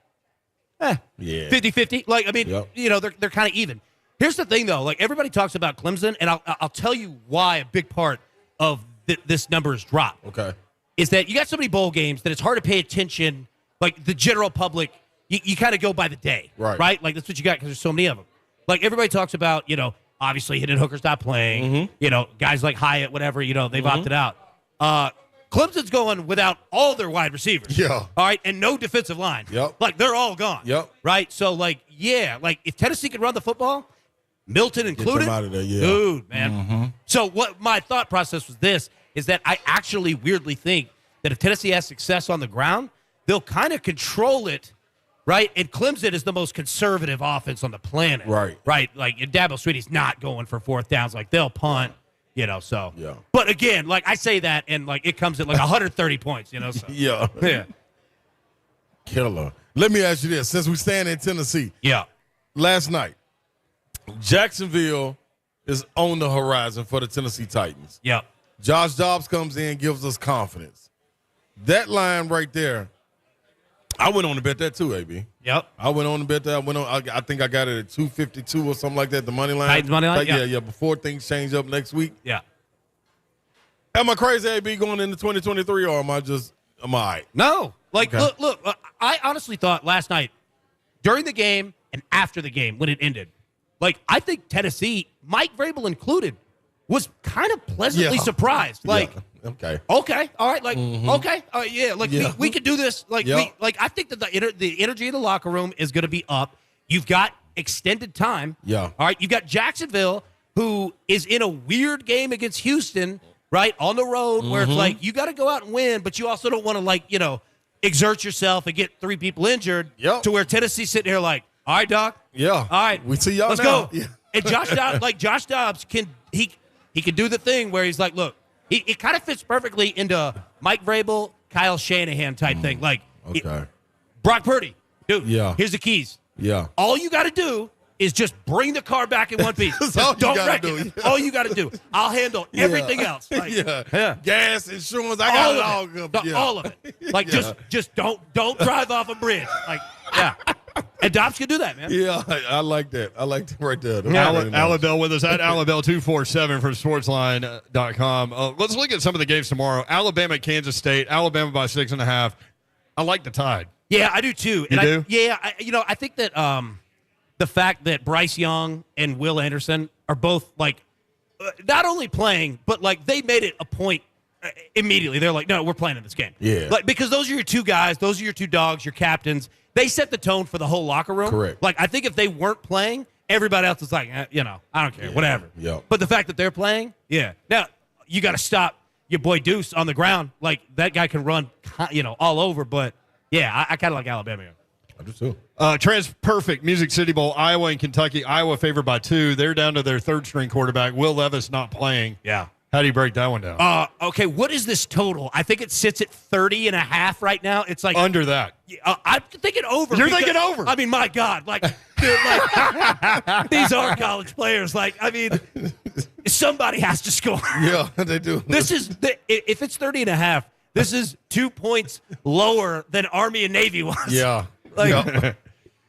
Yeah. 50-50. Like, I mean, Yep. they're kind of even. Here's the thing, though. Like, everybody talks about Clemson, and I'll tell you why a big part of this number is dropped. Okay. Is that you got so many bowl games that it's hard to pay attention. Like, the general public, you kind of go by the day. Right. Right? Like, that's what you got because there's so many of them. Like, everybody talks about, obviously Hidden Hooker's not playing. Guys like Hyatt, whatever, they've opted out. Clemson's going without all their wide receivers. Yeah. All right, and no defensive line. Yep. Like, they're all gone. Yep. Right? So, like, if Tennessee can run the football, Milton included. them out of there, yeah. Dude, man. So what my thought process was is that I actually weirdly think that if Tennessee has success on the ground, they'll kind of control it right? And Clemson is the most conservative offense on the planet. Right. Right. Like, Dabo Swinney's not going for fourth downs. Like, they'll punt, so. Yeah. But again, like, I say that, and, like, it comes at, like, 130 points, so. Yeah. Yeah. Killer. Let me ask you this. Since we stand in Tennessee, Yeah. last night, Jacksonville is on the horizon for the Tennessee Titans. Yeah. Josh Dobbs comes in, gives us confidence. That line right there, I went on to bet that too, AB. Yep. I went on to bet that. I think I got it at 252 or something like that, the money line. Titans money line? Like, Yeah. yeah, before things change up next week. Yeah. Am I crazy, AB, going into 2023, or am I all right? No. Like, Okay. look, I honestly thought last night, during the game and after the game when it ended, like, I think Tennessee, Mike Vrabel included, was kind of pleasantly surprised. Like, Yeah. Okay. okay, all right, like, okay, yeah, like, Yeah. we could do this. Like, Yeah. I think that the energy in the locker room is going to be up. You've got extended time. Yeah. All right, you've got Jacksonville, who is in a weird game against Houston, right, on the road, where it's like, you got to go out and win, but you also don't want to, like, exert yourself and get 3 people injured. Yep. To where Tennessee's sitting here like, all right, Doc. Yeah. All right. We see y'all Let's now. go. Yeah. And Josh Dobbs can do the thing where he's like, look, it kind of fits perfectly into Mike Vrabel, Kyle Shanahan type thing. Like, Okay. Brock Purdy, dude. Yeah. Here's the keys. Yeah. All you got to do is just bring the car back in one piece. That's all you Don't gotta wreck do. it. All you got to do. I'll handle everything else. Like, Yeah. Gas, insurance, I got it all good. Yeah. All of it. Like, just don't drive off a bridge. Like, yeah. And Dobbs can do that, man. Yeah, I like that. I like that right there. Allan Bell with us at Allan Bell 247 from sportsline.com. Let's look at some of the games tomorrow. Alabama, Kansas State. Alabama by 6.5. I like the Tide. Yeah, I do too. You do? I think that the fact that Bryce Young and Will Anderson are both like not only playing, but like they made it a point immediately. They're like, no, we're playing in this game. Yeah. Like, because those are your two guys, those are your two dogs, your captains. They set the tone for the whole locker room. Correct. Like, I think if they weren't playing, everybody else is like, I don't care, whatever. Yeah. But the fact that they're playing, yeah. Now, you got to stop your boy Deuce on the ground. Like, that guy can run, all over. But, yeah, I kind of like Alabama. I do too. Perfect Music City Bowl, Iowa and Kentucky. Iowa favored by 2. They're down to their third-string quarterback. Will Levis not playing. Yeah. How do you break that one down? Okay, what is this total? I think it sits at 30.5 right now. It's like Under that. I'm thinking over. You're thinking over. I mean, my God, like, dude, like these are college players. Like, I mean, somebody has to score. Yeah, they do. This is if it's 30.5, this is 2 points lower than Army and Navy was. Yeah. Like, yeah.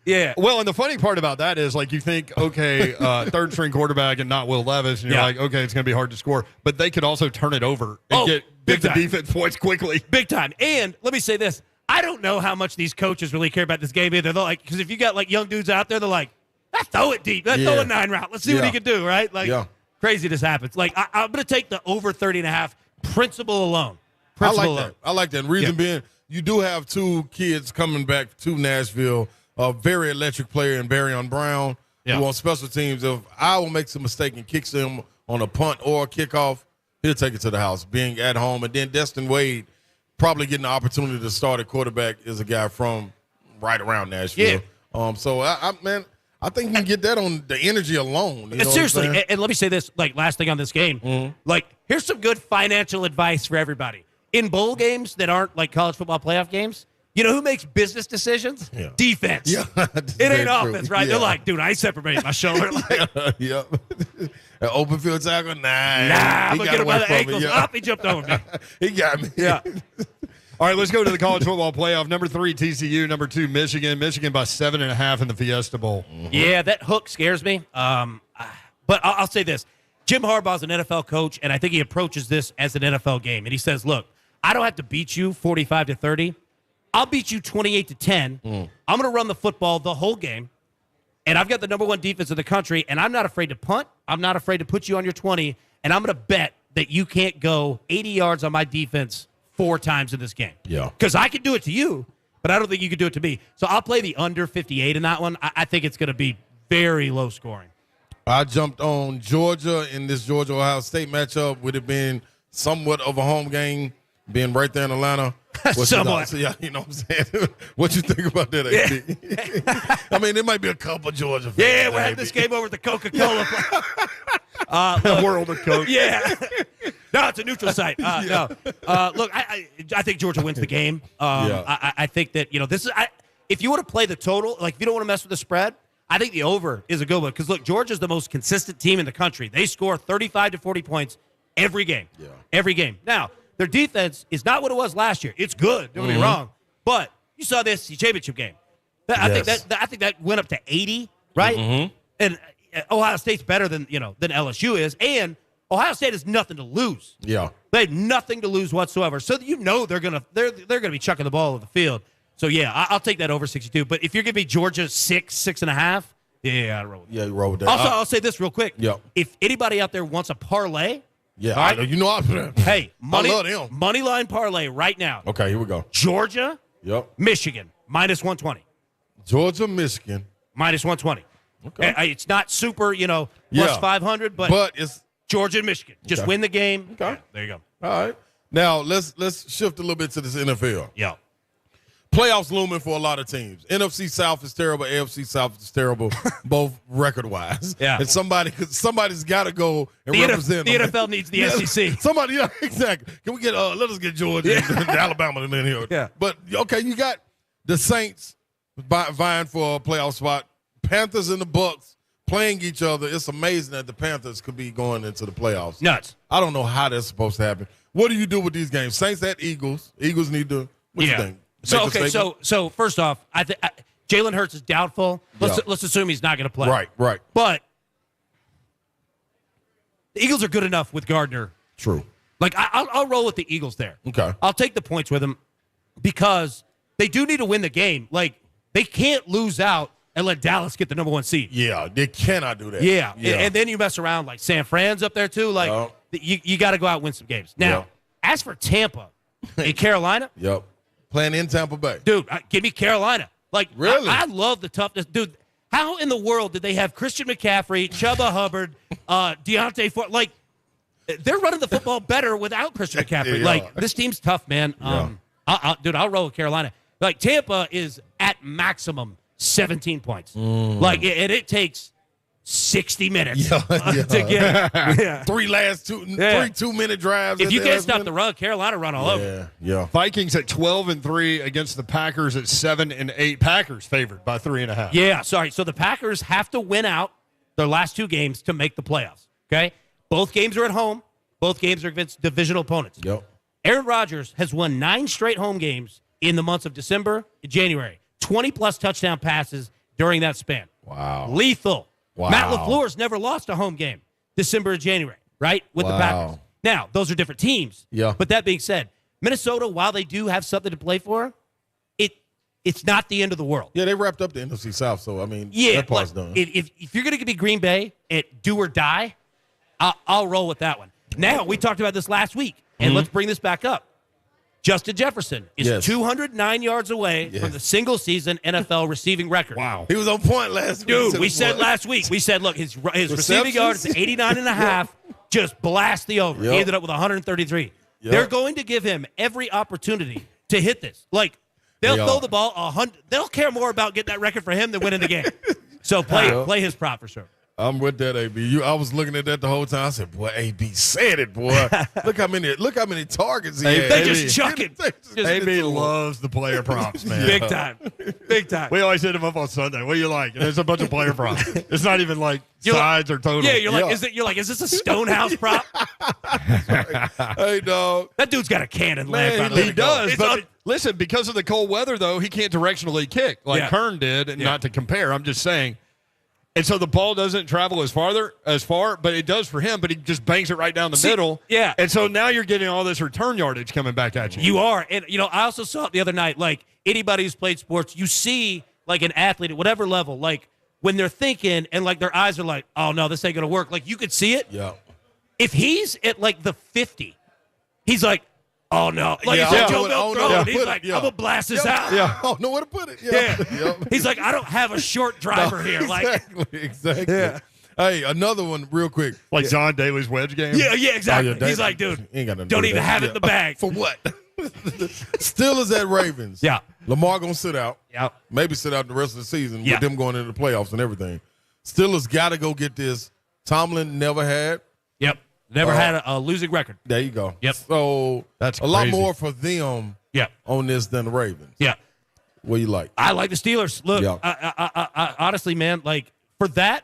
yeah. Well, and the funny part about that is, like, you think, okay, third-string quarterback and not Will Levis, and you're like, okay, it's going to be hard to score. But they could also turn it over and get big the time. defense points quickly. Big time. And let me say this. I don't know how much these coaches really care about this game either. They're like, because if you got, like, young dudes out there, they're like, let's throw it deep. Let's throw a 9 route. Let's see what he can do, right? Like, crazy this happens. Like, I'm going to take the over 30.5 principle alone. I like that. I like that. And reason being, you do have 2 kids coming back to Nashville, a very electric player in Barryon Brown, who on special teams, if Iowa makes a mistake and kicks him on a punt or a kickoff, he'll take it to the house, being at home. And then Destin Wade probably getting the opportunity to start at quarterback is a guy from right around Nashville. Yeah. So, I think you can get that on the energy alone. You know Seriously, what I'm saying? and let me say this, like, last thing on this game. Like, here's some good financial advice for everybody. In bowl games that aren't like college football playoff games, you know who makes business decisions? Yeah. Defense. Yeah, it ain't offense, right? Yeah. They're like, dude, I separated my shoulder. Like, Yep. An open field tackle? Nah, I'm going to get him by the away from me. ankles. Yeah. Up, he jumped over me. He got me. Yeah. All right, let's go to the college football playoff. Number 3, TCU. Number 2, Michigan. Michigan by 7.5 in the Fiesta Bowl. Yeah, that hook scares me. But I'll say this. Jim Harbaugh's an NFL coach, and I think he approaches this as an NFL game. And he says, look, I don't have to beat you 45-30. I'll beat you 28-10. I'm going to run the football the whole game. And I've got the number 1 defense in the country, and I'm not afraid to punt. I'm not afraid to put you on your 20, and I'm going to bet that you can't go 80 yards on my defense 4 times in this game. Yeah. Because I can do it to you, but I don't think you can do it to me. So I'll play the under 58 in that one. I think it's going to be very low scoring. I jumped on Georgia in this Georgia-Ohio State matchup. Would have been somewhat of a home game, being right there in Atlanta. Somewhat. Yeah, you know what I'm saying? What you think about that, AB? I mean, there might be a couple Georgia fans. Yeah, we're having this game over at the Coca-Cola. World of Coke. Yeah. No, it's a neutral site. No. Look, I think Georgia wins the game. I think that, this is if you want to play the total, like if you don't want to mess with the spread, I think the over is a good one. Because, look, Georgia's the most consistent team in the country. They score 35 to 40 points every game. Yeah. Every game. Now, their defense is not what it was last year. It's good. Don't get me wrong. But you saw this championship game. I think that went up to 80, right? Mm-hmm. And Ohio State's better than LSU is, and Ohio State has nothing to lose. Yeah, they have nothing to lose whatsoever. So they're gonna be chucking the ball over the field. So yeah, I'll take that over 62. But if you're giving me Georgia 6.5, yeah, I'll roll with that. Yeah, you roll with that. Also, I'll say this real quick. Yeah. If anybody out there wants a parlay, yeah, right? Hey, money line parlay right now. Okay, here we go. Georgia, Michigan -120. Georgia, Michigan -120. Okay, it's not super, plus 500, but it's Georgia and Michigan. Just win the game. Okay, yeah, there you go. All right. Now let's shift a little bit to this NFL. Yeah. Playoffs looming for a lot of teams. NFC South is terrible. AFC South is terrible, both record-wise. Yeah. And somebody's got to go and represent the them. NFL needs the SEC. Somebody, exactly. Can we get? Let us get Georgia and Alabama in here. Yeah. But okay, you got the Saints vying for a playoff spot. Panthers and the Bucks playing each other. It's amazing that the Panthers could be going into the playoffs. Nuts. I don't know how that's supposed to happen. What do you do with these games? Saints at Eagles. Eagles need to. What do you think? So first off, I think Jalen Hurts is doubtful. Let's assume he's not going to play. Right. But the Eagles are good enough with Gardner. True. Like I'll roll with the Eagles there. Okay. I'll take the points with them because they do need to win the game. Like they can't lose out and let Dallas get the number 1 seed. Yeah, they cannot do that. Yeah. And then you mess around like San Fran's up there too. Like you got to go out and win some games. Now, as for Tampa and Carolina. Yep. Playing in Tampa Bay. Dude, give me Carolina. Like, really? I love the toughness. Dude, how in the world did they have Christian McCaffrey, Chuba Hubbard, Deontay Ford? Like, they're running the football better without Christian McCaffrey. Like, this team's tough, man. I'll roll with Carolina. Like, Tampa is at maximum 17 points. Like, and it takes 60 minutes to get it. Three 2-minute drives. If you can't stop the run, Carolina run all over. Yeah. Vikings at 12-3 against the Packers at 7-8. Packers favored by 3.5. Yeah, sorry. So the Packers have to win out their last 2 games to make the playoffs. Okay? Both games are at home. Both games are against divisional opponents. Yep. Aaron Rodgers has won 9 straight home games in the months of December and January. 20-plus touchdown passes during that span. Wow. Lethal. Wow. Matt LaFleur's never lost a home game December and January, right, with the Packers. Now, those are different teams. Yeah. But that being said, Minnesota, while they do have something to play for, it's not the end of the world. Yeah, they wrapped up the NFC South, so, I mean, that part's done. If you're going to be Green Bay at do or die, I'll roll with that one. Now, we talked about this last week, and let's bring this back up. Justin Jefferson is 209 yards away from the single-season NFL receiving record. Wow. He was on point last week. Dude, we said last week, look, his receiving yards is 89.5, just blast the over. Yep. He ended up with 133. Yep. They're going to give him every opportunity to hit this. Like, they'll throw the ball 100. They'll care more about getting that record for him than winning the game. So play his prop for sure. I'm with that, AB. I was looking at that the whole time. I said, "Boy, AB said it, boy. Look how many targets he had. They just chuck it. AB loves the player props, man. Big time. We always hit him up on Sunday. What do you like? And there's a bunch of player props. It's not even like sides or total. Yeah, you're like, is this a Stonehouse prop? Hey, dog. That dude's got a cannon leg. leg. He does. But listen, because of the cold weather, though, he can't directionally kick like Kern did, and not to compare. I'm just saying. And so the ball doesn't travel as far, but it does for him, but he just bangs it right down the middle. Yeah. And so now you're getting all this return yardage coming back at you. You are. And, I also saw it the other night, like, anybody who's played sports, you see, like, an athlete at whatever level, like, when they're thinking and, like, their eyes are like, oh, no, this ain't going to work. Like, you could see it. Yeah. If he's at, like, the 50, he's like, oh, no. Like, yeah, he's like, Joe Bell throwing. He's like, I'm going to blast this out. Yeah. I don't know where to put it. Yeah. He's like, I don't have a short driver here. Exactly. Yeah. Hey, another one real quick. Like John Daly's wedge game? Yeah, exactly. He's like, dude, don't even have it in the bag. For what? Steelers at Ravens. Yeah. Lamar going to sit out. Yeah. Maybe sit out the rest of the season Yeah. with them going into the playoffs and everything. Steelers got to go get this. Tomlin never had. Yep. Never had a losing record. There you go. Yep. So That's a lot crazy. more for them Yeah. on this than the Ravens. Yeah. What you like? I like the Steelers. Look, Yeah. I honestly, man, like for that,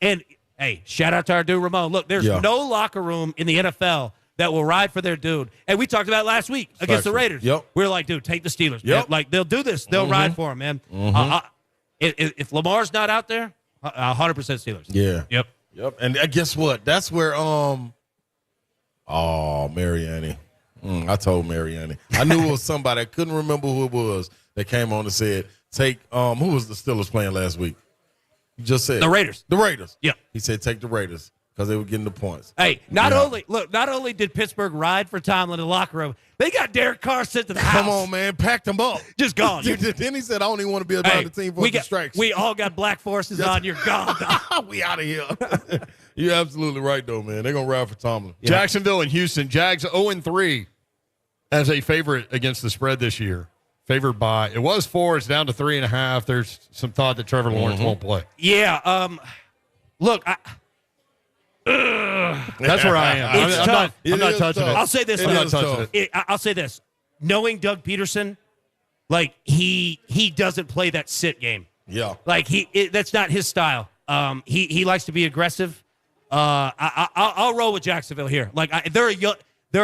and hey, shout out to our dude Ramon. Look, there's Yeah. no locker room in the NFL that will ride for their dude. And we talked about it last week against the Factual. Raiders. Yep. We were like, dude, take the Steelers. Yep. Man. Like they'll do this. They'll ride for him, man. If Lamar's not out there, 100% Steelers. Yeah. Yep. Yep. And guess what? That's where Mariani. I told Mariani. I knew it was somebody. I couldn't remember who it was that came on and said, take who was the Steelers playing last week? You just said The Raiders. The Raiders. Yeah. He said take the Raiders because they were getting the points. Hey, not Yeah. only did Pittsburgh ride for Tomlin in the locker room, they got Derek Carr sent to the house. Come on, man. Packed them up. Just gone. Then he said, I don't even want to be around Hey, the team for distractions. we all got black forces on. You're gone. We out of here. You're absolutely right, though, man. They're going to ride for Tomlin. Jacksonville and Houston. Jags 0-3 as a favorite against the spread this year. Favored by, it was 4. It's down to 3.5. There's some thought that Trevor Lawrence won't play. Yeah. Look, That's where I am. It's I'm tough. not touching tough. it. I'll say this. I'm though. not touching it. I'll say this. Knowing Doug Peterson, like he doesn't play that sit game. Yeah. Like that's not his style. He likes to be aggressive. I'll roll with Jacksonville here. Like they're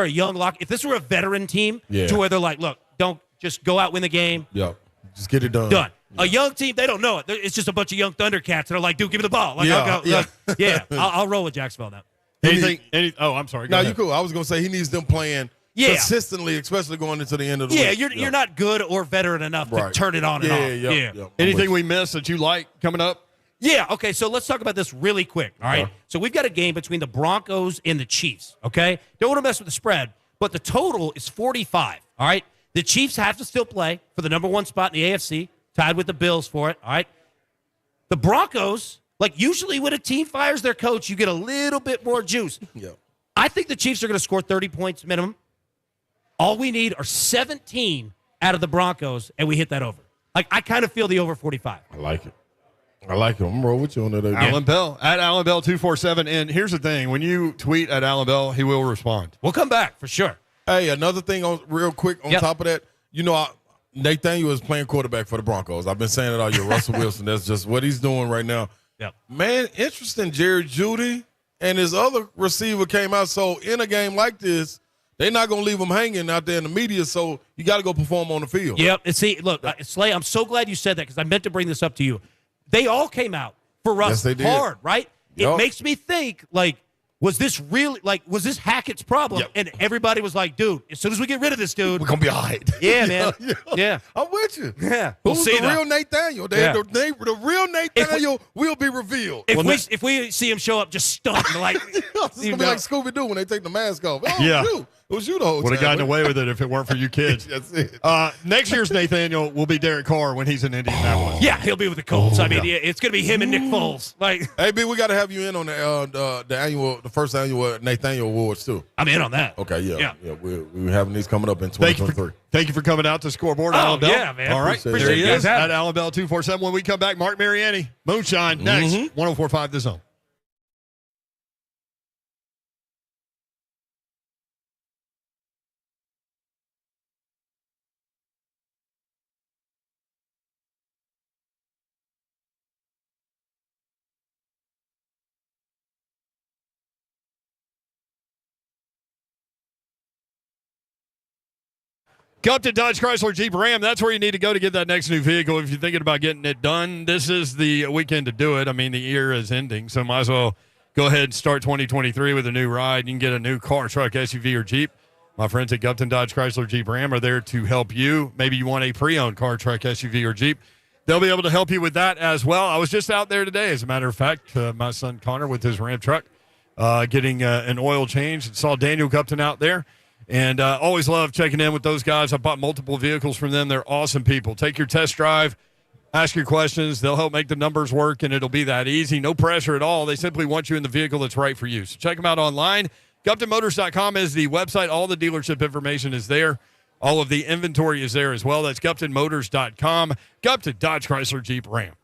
a young lock. If this were a veteran team, to where they're like, look, don't just go out, win the game. Yeah. Just get it done. Done. A young team, they don't know it. It's just a bunch of young Thundercats that are like, dude, give me the ball. Like, Yeah, I'll go. yeah. I'll roll with Jacksonville now. I'm sorry. Go No, ahead. you cool. I was going to say he needs them playing consistently, especially going into the end of the week. You're not good or veteran enough to turn it on and off. Yeah. Anything we missed that you like coming up? Yeah, okay, so let's talk about this really quick, all right? So we've got a game between the Broncos and the Chiefs, okay? Don't want to mess with the spread, but the total is 45, all right? The Chiefs have to still play for the number one spot in the AFC, tied with the Bills for it, all right? The Broncos, like usually when a team fires their coach, you get a little bit more juice. Yeah. I think the Chiefs are going to score 30 points minimum. All we need are 17 out of the Broncos, and we hit that over. Like, I kind of feel the over 45. I like it. I'm rolling with you on that. Allan Bell at Allan Bell 247. And here's the thing: when you tweet at Allan Bell, he will respond. We'll come back for sure. Hey, another thing real quick on top of that, Nathaniel is playing quarterback for the Broncos. I've been saying it all year. Russell Wilson, that's just what he's doing right now. Yep. Man, interesting. Jerry Jeudy and his other receiver came out. So in a game like this, they're not going to leave him hanging out there in the media. So you got to go perform on the field. Yep. And see, look, Slay, I'm so glad you said that because I meant to bring this up to you. They all came out for Russ Yes, they did. hard, right? Yep. It makes me think, was this Hackett's problem? Yep. And everybody was like, dude, as soon as we get rid of this dude. We're going to be all right. Yeah, man. Yeah. I'm with you. Yeah. We'll Who's see the though. real Nathaniel? The real Nathaniel will be revealed. If we see him show up just stunned, like, It's going to be like Scooby-Doo when they take the mask off. Oh, it was you the whole Would have time. gotten away with it if it weren't for you kids. That's it. Next year's Nathaniel will be Derek Carr when he's in Indianapolis. yeah, he'll be with the Colts. It's going to be him and Nick Foles. Like, Hey, B, we got to have you in on the first annual Nathaniel Awards, too. I'm in on that. Okay, yeah. We're having these coming up in Thank 2023. you for coming out to Scoreboard, Oh, Allan Bell. yeah, man. All right, Appreciate there it. he You guys is have at it. Allan Bell 247. When we come back, Marc Mariani, Moonshine, next, 104.5 The Zone. Go up to Dodge Chrysler Jeep Ram. That's where you need to go to get that next new vehicle. If you're thinking about getting it done, this is the weekend to do it. I mean, the year is ending, so might as well go ahead and start 2023 with a new ride. You can get a new car, truck, SUV, or Jeep. My friends at Gupton Dodge Chrysler Jeep Ram are there to help you. Maybe you want a pre-owned car, truck, SUV, or Jeep. They'll be able to help you with that as well. I was just out there today, as a matter of fact, my son Connor with his Ram truck getting an oil change, and saw Daniel Gupton out there. And always love checking in with those guys. I bought multiple vehicles from them. They're awesome people. Take your test drive, ask your questions. They'll help make the numbers work, and it'll be that easy. No pressure at all. They simply want you in the vehicle that's right for you. So check them out online. GuptonMotors.com is the website. All the dealership information is there. All of the inventory is there as well. That's GuptonMotors.com. Gupton, Dodge, Chrysler, Jeep, Ram.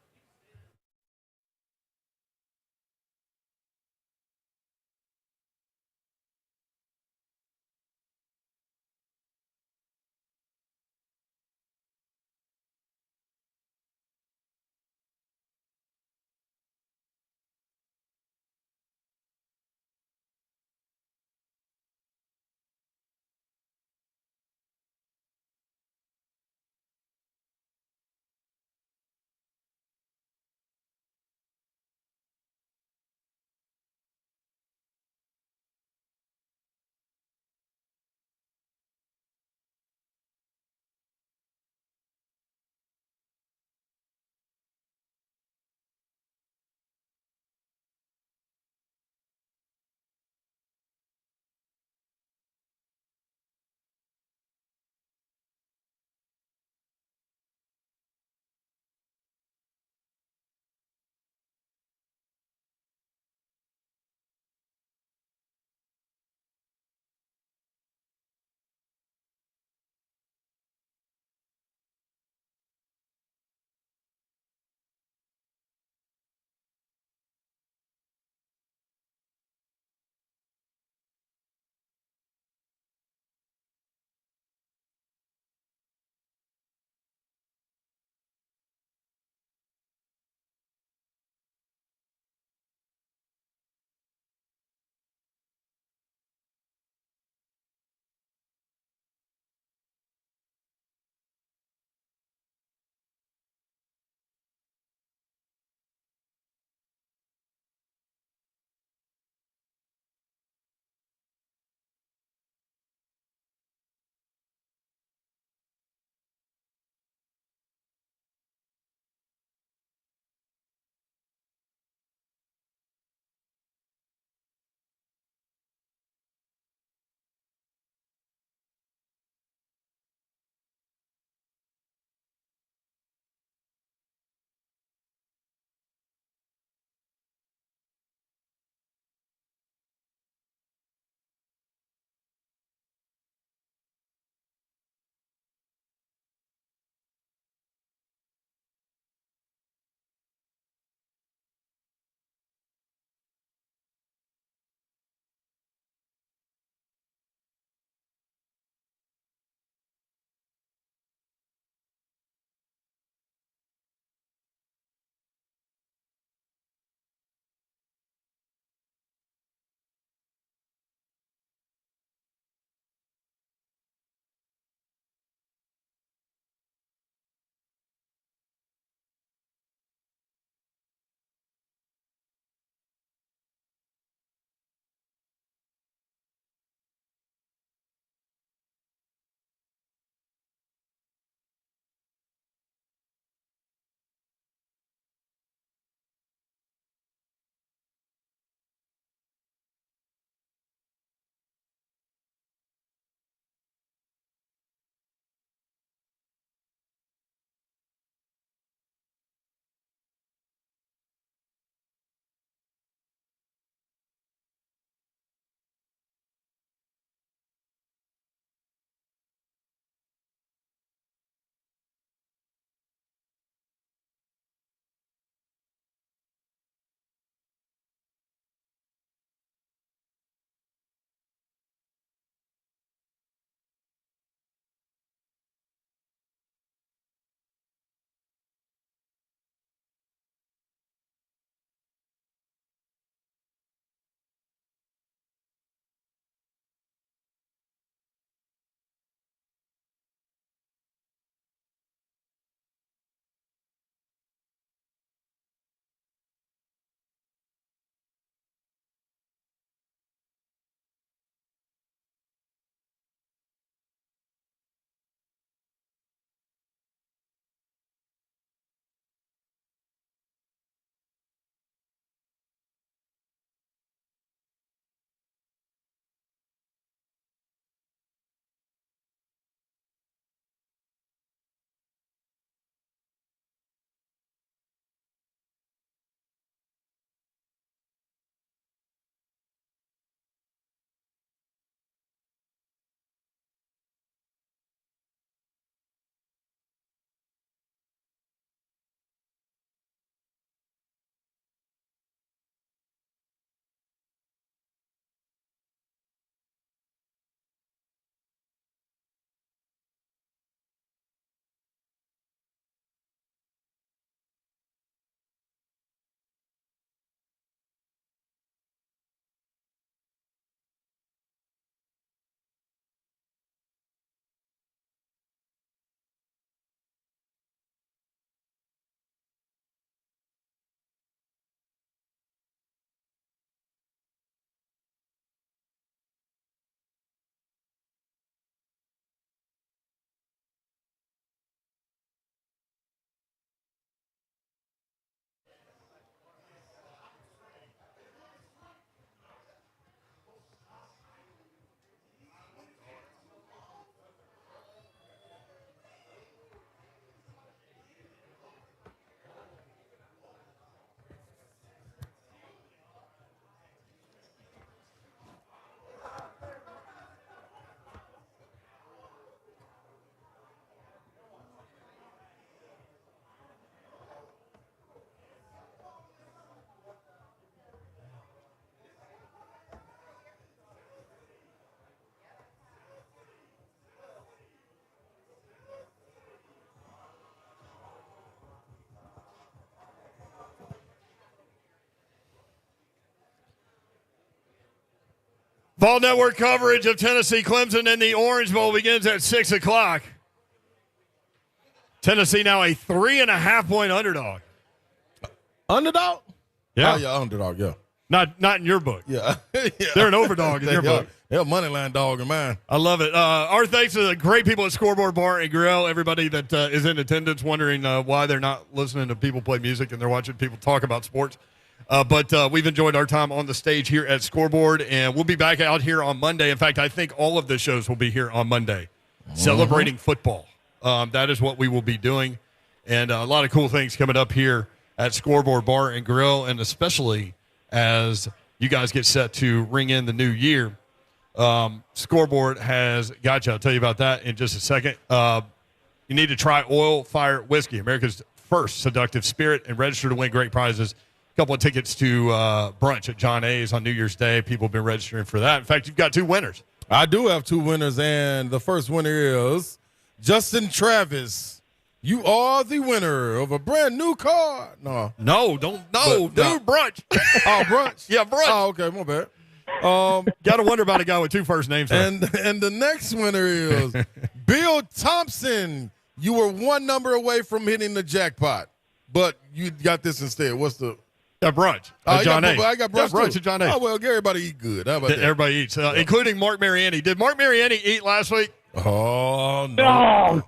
Fall Network coverage of Tennessee Clemson and the Orange Bowl begins at 6 o'clock. Tennessee now a 3.5-point underdog. Underdog? Yeah. Oh, yeah, underdog, yeah. Not in your book. Yeah. Yeah. They're an overdog in your book. They're a money line dog in mine. I love it. Our thanks to the great people at Scoreboard Bar and Grill, everybody that is in attendance wondering why they're not listening to people play music and they're watching people talk about sports. But we've enjoyed our time on the stage here at Scoreboard, and we'll be back out here on Monday. In fact, I think all of the shows will be here on Monday, celebrating football. That is what we will be doing, and a lot of cool things coming up here at Scoreboard Bar and Grill, and especially as you guys get set to ring in the new year. Scoreboard has got you. I'll tell you about that in just a second. You need to try Oil Fire Whiskey, America's first seductive spirit, and register to win great prizes. A couple of tickets to brunch at John A's on New Year's Day. People have been registering for that. In fact, you've got 2 winners. I do have 2 winners, and the first winner is Justin Travis. You are the winner of a brand new car. No, Dude, brunch. Oh, brunch. Yeah, brunch. Oh, okay, my bad. Got to wonder about a guy with 2 first names. And the next winner is Bill Thompson. You were 1 number away from hitting the jackpot, but you got this instead. What's the brunch at John A. I got brunch at John A. Oh, well, everybody eat good. How about that? Everybody eats, including Marc Mariani. Did Marc Mariani eat last week? Oh, no.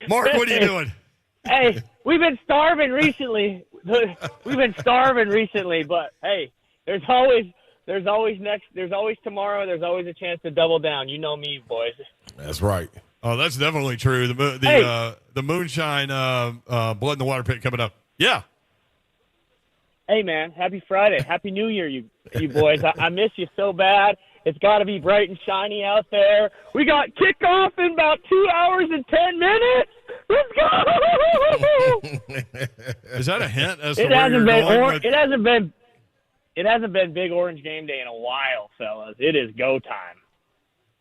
Mark, what are you doing? Hey, we've been starving recently. But hey, there's always tomorrow. There's always a chance to double down. You know me, boys. That's right. Oh, that's definitely true. The moonshine blood in the water pit coming up. Yeah. Hey, man, happy Friday. Happy New Year, you boys. I miss you so bad. It's got to be bright and shiny out there. We got kickoff in about 2 hours and 10 minutes. Let's go! Is that a hint as to where you're going? It hasn't been big Orange game day in a while, fellas. It is go time.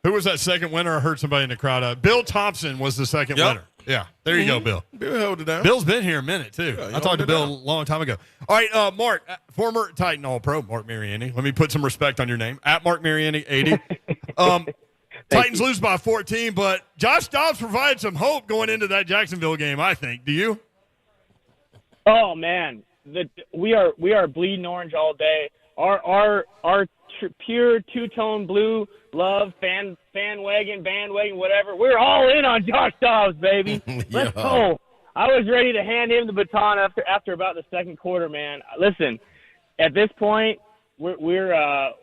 Who was that second winner? I heard somebody in the crowd. Bill Thompson was the second winner. Yeah, there you go, Bill. Bill held it down. Bill's been here a minute, too. Yeah, I talked to Bill a long time ago. All right, Mark, former Titan All-Pro, Marc Mariani. Let me put some respect on your name. At Marc Mariani, 80. Titans lose by 14, but Josh Dobbs provided some hope going into that Jacksonville game, I think. Do you? Oh, man. We are bleeding orange all day. Our pure two-tone blue love, bandwagon, whatever. We're all in on Josh Dobbs, baby. Let's go. I was ready to hand him the baton after about the second quarter, man. Listen, at this point, we're up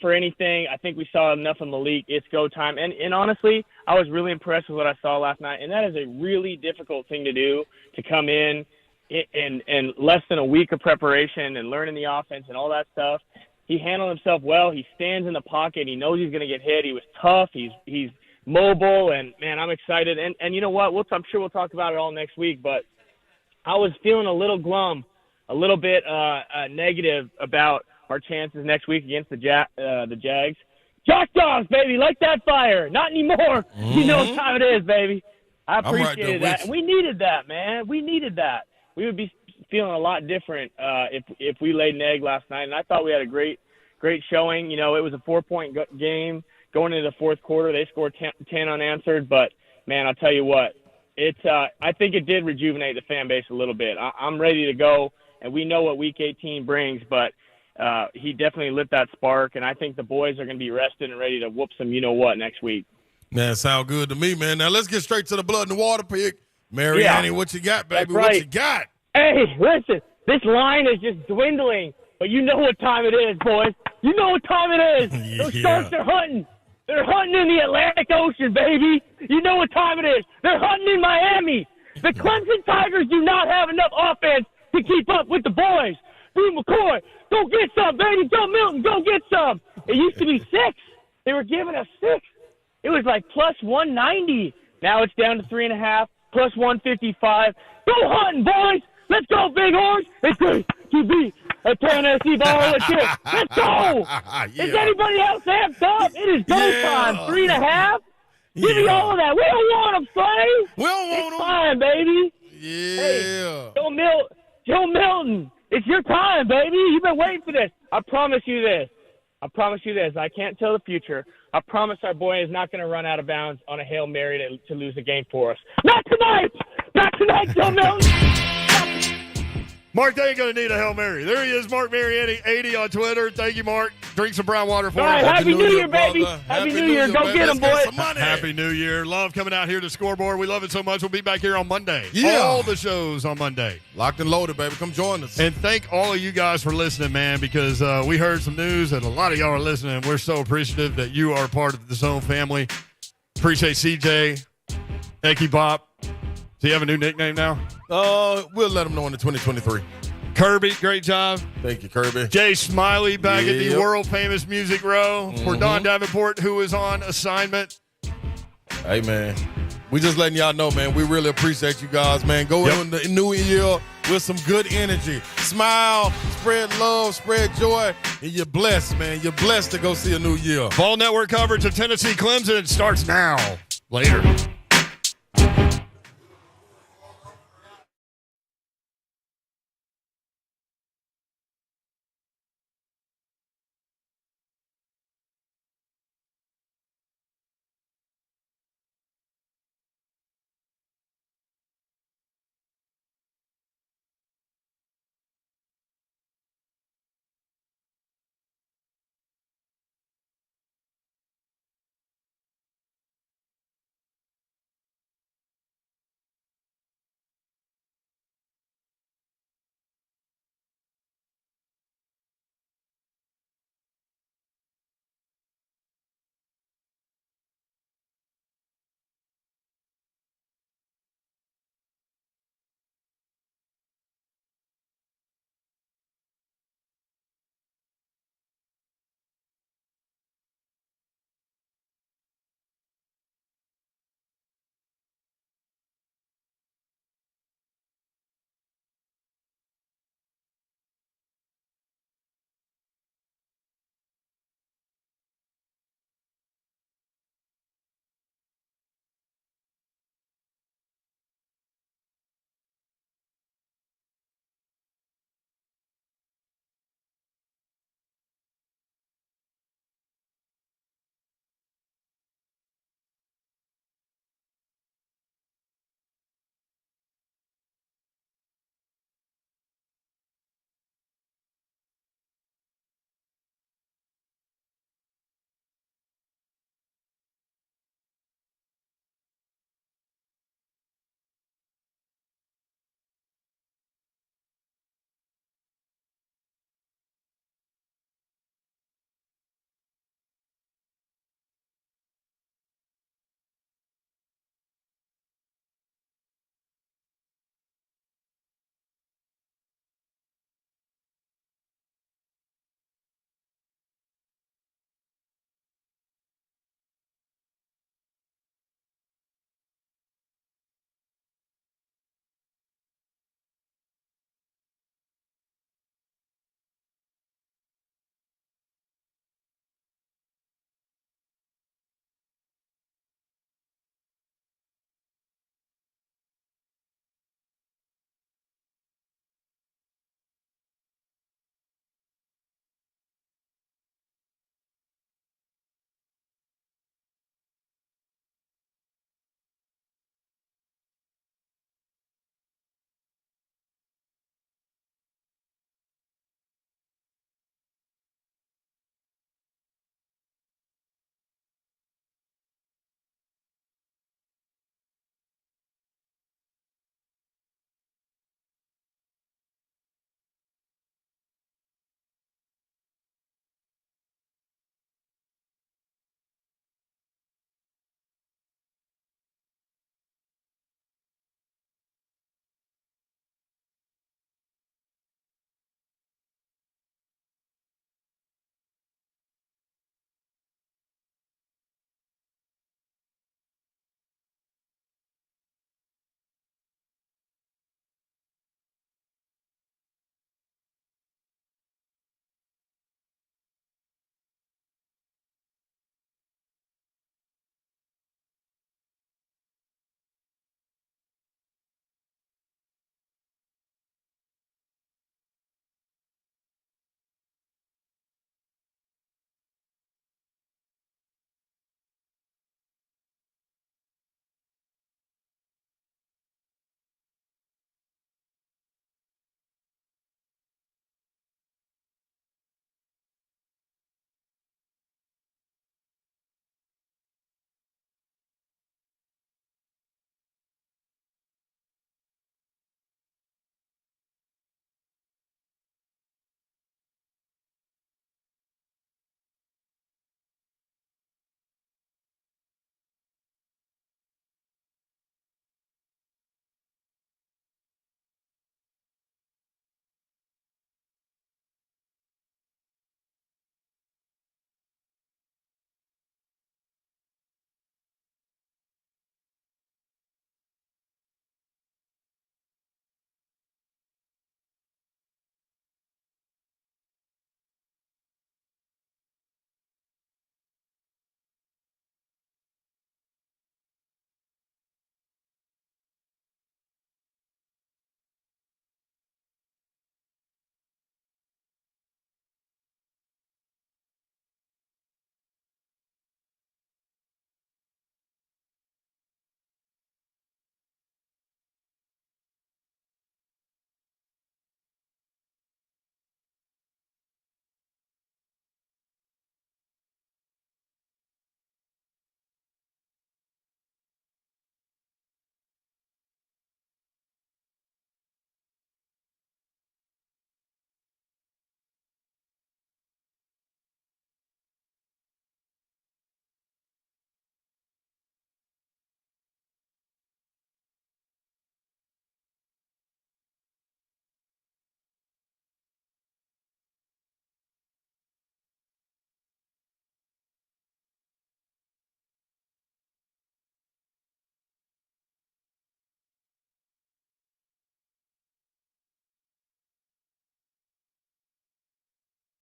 for anything. I think we saw enough of Malik. It's go time. And honestly, I was really impressed with what I saw last night. And that is a really difficult thing to do, to come in less than a week of preparation and learning the offense and all that stuff. He handled himself well. He stands in the pocket. He knows he's going to get hit. He was tough. He's mobile, and man, I'm excited. And you know what? I'm sure we'll talk about it all next week. But I was feeling a little glum, a little bit negative about our chances next week against the Jags. Josh Dobbs, baby, light that fire. Not anymore. You know what time it is, baby. I appreciated that. And we needed that, man. We needed that. We would be feeling a lot different if we laid an egg last night. And I thought we had a great showing. You know, it was a 4-point game going into the fourth quarter. They scored 10 unanswered. But, man, I'll tell you what, I think it did rejuvenate the fan base a little bit. I'm ready to go, and we know what Week 18 brings, but he definitely lit that spark. And I think the boys are going to be rested and ready to whoop some you-know-what next week. Man, sound good to me, man. Now let's get straight to the blood and water pick. Mariani, what you got, baby? That's right. What you got? Hey, listen, this line is just dwindling, but you know what time it is, boys. You know what time it is. Those sharks are hunting. They're hunting in the Atlantic Ocean, baby. You know what time it is. They're hunting in Miami. The Clemson Tigers do not have enough offense to keep up with the boys. Drew McCoy, go get some, baby. Joe Milton, go get some. It used to be 6. They were giving us 6. It was like plus 190. Now it's down to 3.5, plus 155. Go hunting, boys. Let's go, Big Orange. It's great to be a Tennessee ball of chips. Let's go. Is anybody else amped up? It is go time. 3.5. Give me all of that. We don't want them, Slay. We don't want them. It's time, baby. Yeah. Hey, Joe Milton, it's your time, baby. You've been waiting for this. I promise you this. I can't tell the future. I promise our boy is not going to run out of bounds on a Hail Mary to lose a game for us. Not tonight! Not tonight, Joe Milton! Mark, they ain't going to need a Hail Mary. There he is, Marc Mariani, 80 on Twitter. Thank you, Mark. Drink some brown water for All us. right, Happy New Year, baby. brother. Happy New Year. Go baby. get him, Let's boy. some money. Happy New Year. Love coming out here to Scoreboard. We love it so much. We'll be back here on Monday. Yeah. All the shows on Monday. Locked and loaded, baby. Come join us. And thank all of you guys for listening, man, because we heard some news and a lot of y'all are listening. We're so appreciative that you are part of the Zone family. Appreciate CJ, Eki Bop. Does he have a new nickname now? We'll let them know in the 2023. Kirby, great job. Thank you, Kirby. Jay Smiley back at the Yep. world-famous Music Row for Don Davenport, who is on assignment. Hey, man. We just letting y'all know, man. We really appreciate you guys, man. Go in the new year with some good energy. Smile, spread love, spread joy, and you're blessed, man. You're blessed to go see a new year. Ball Network coverage of Tennessee Clemson starts now. Later.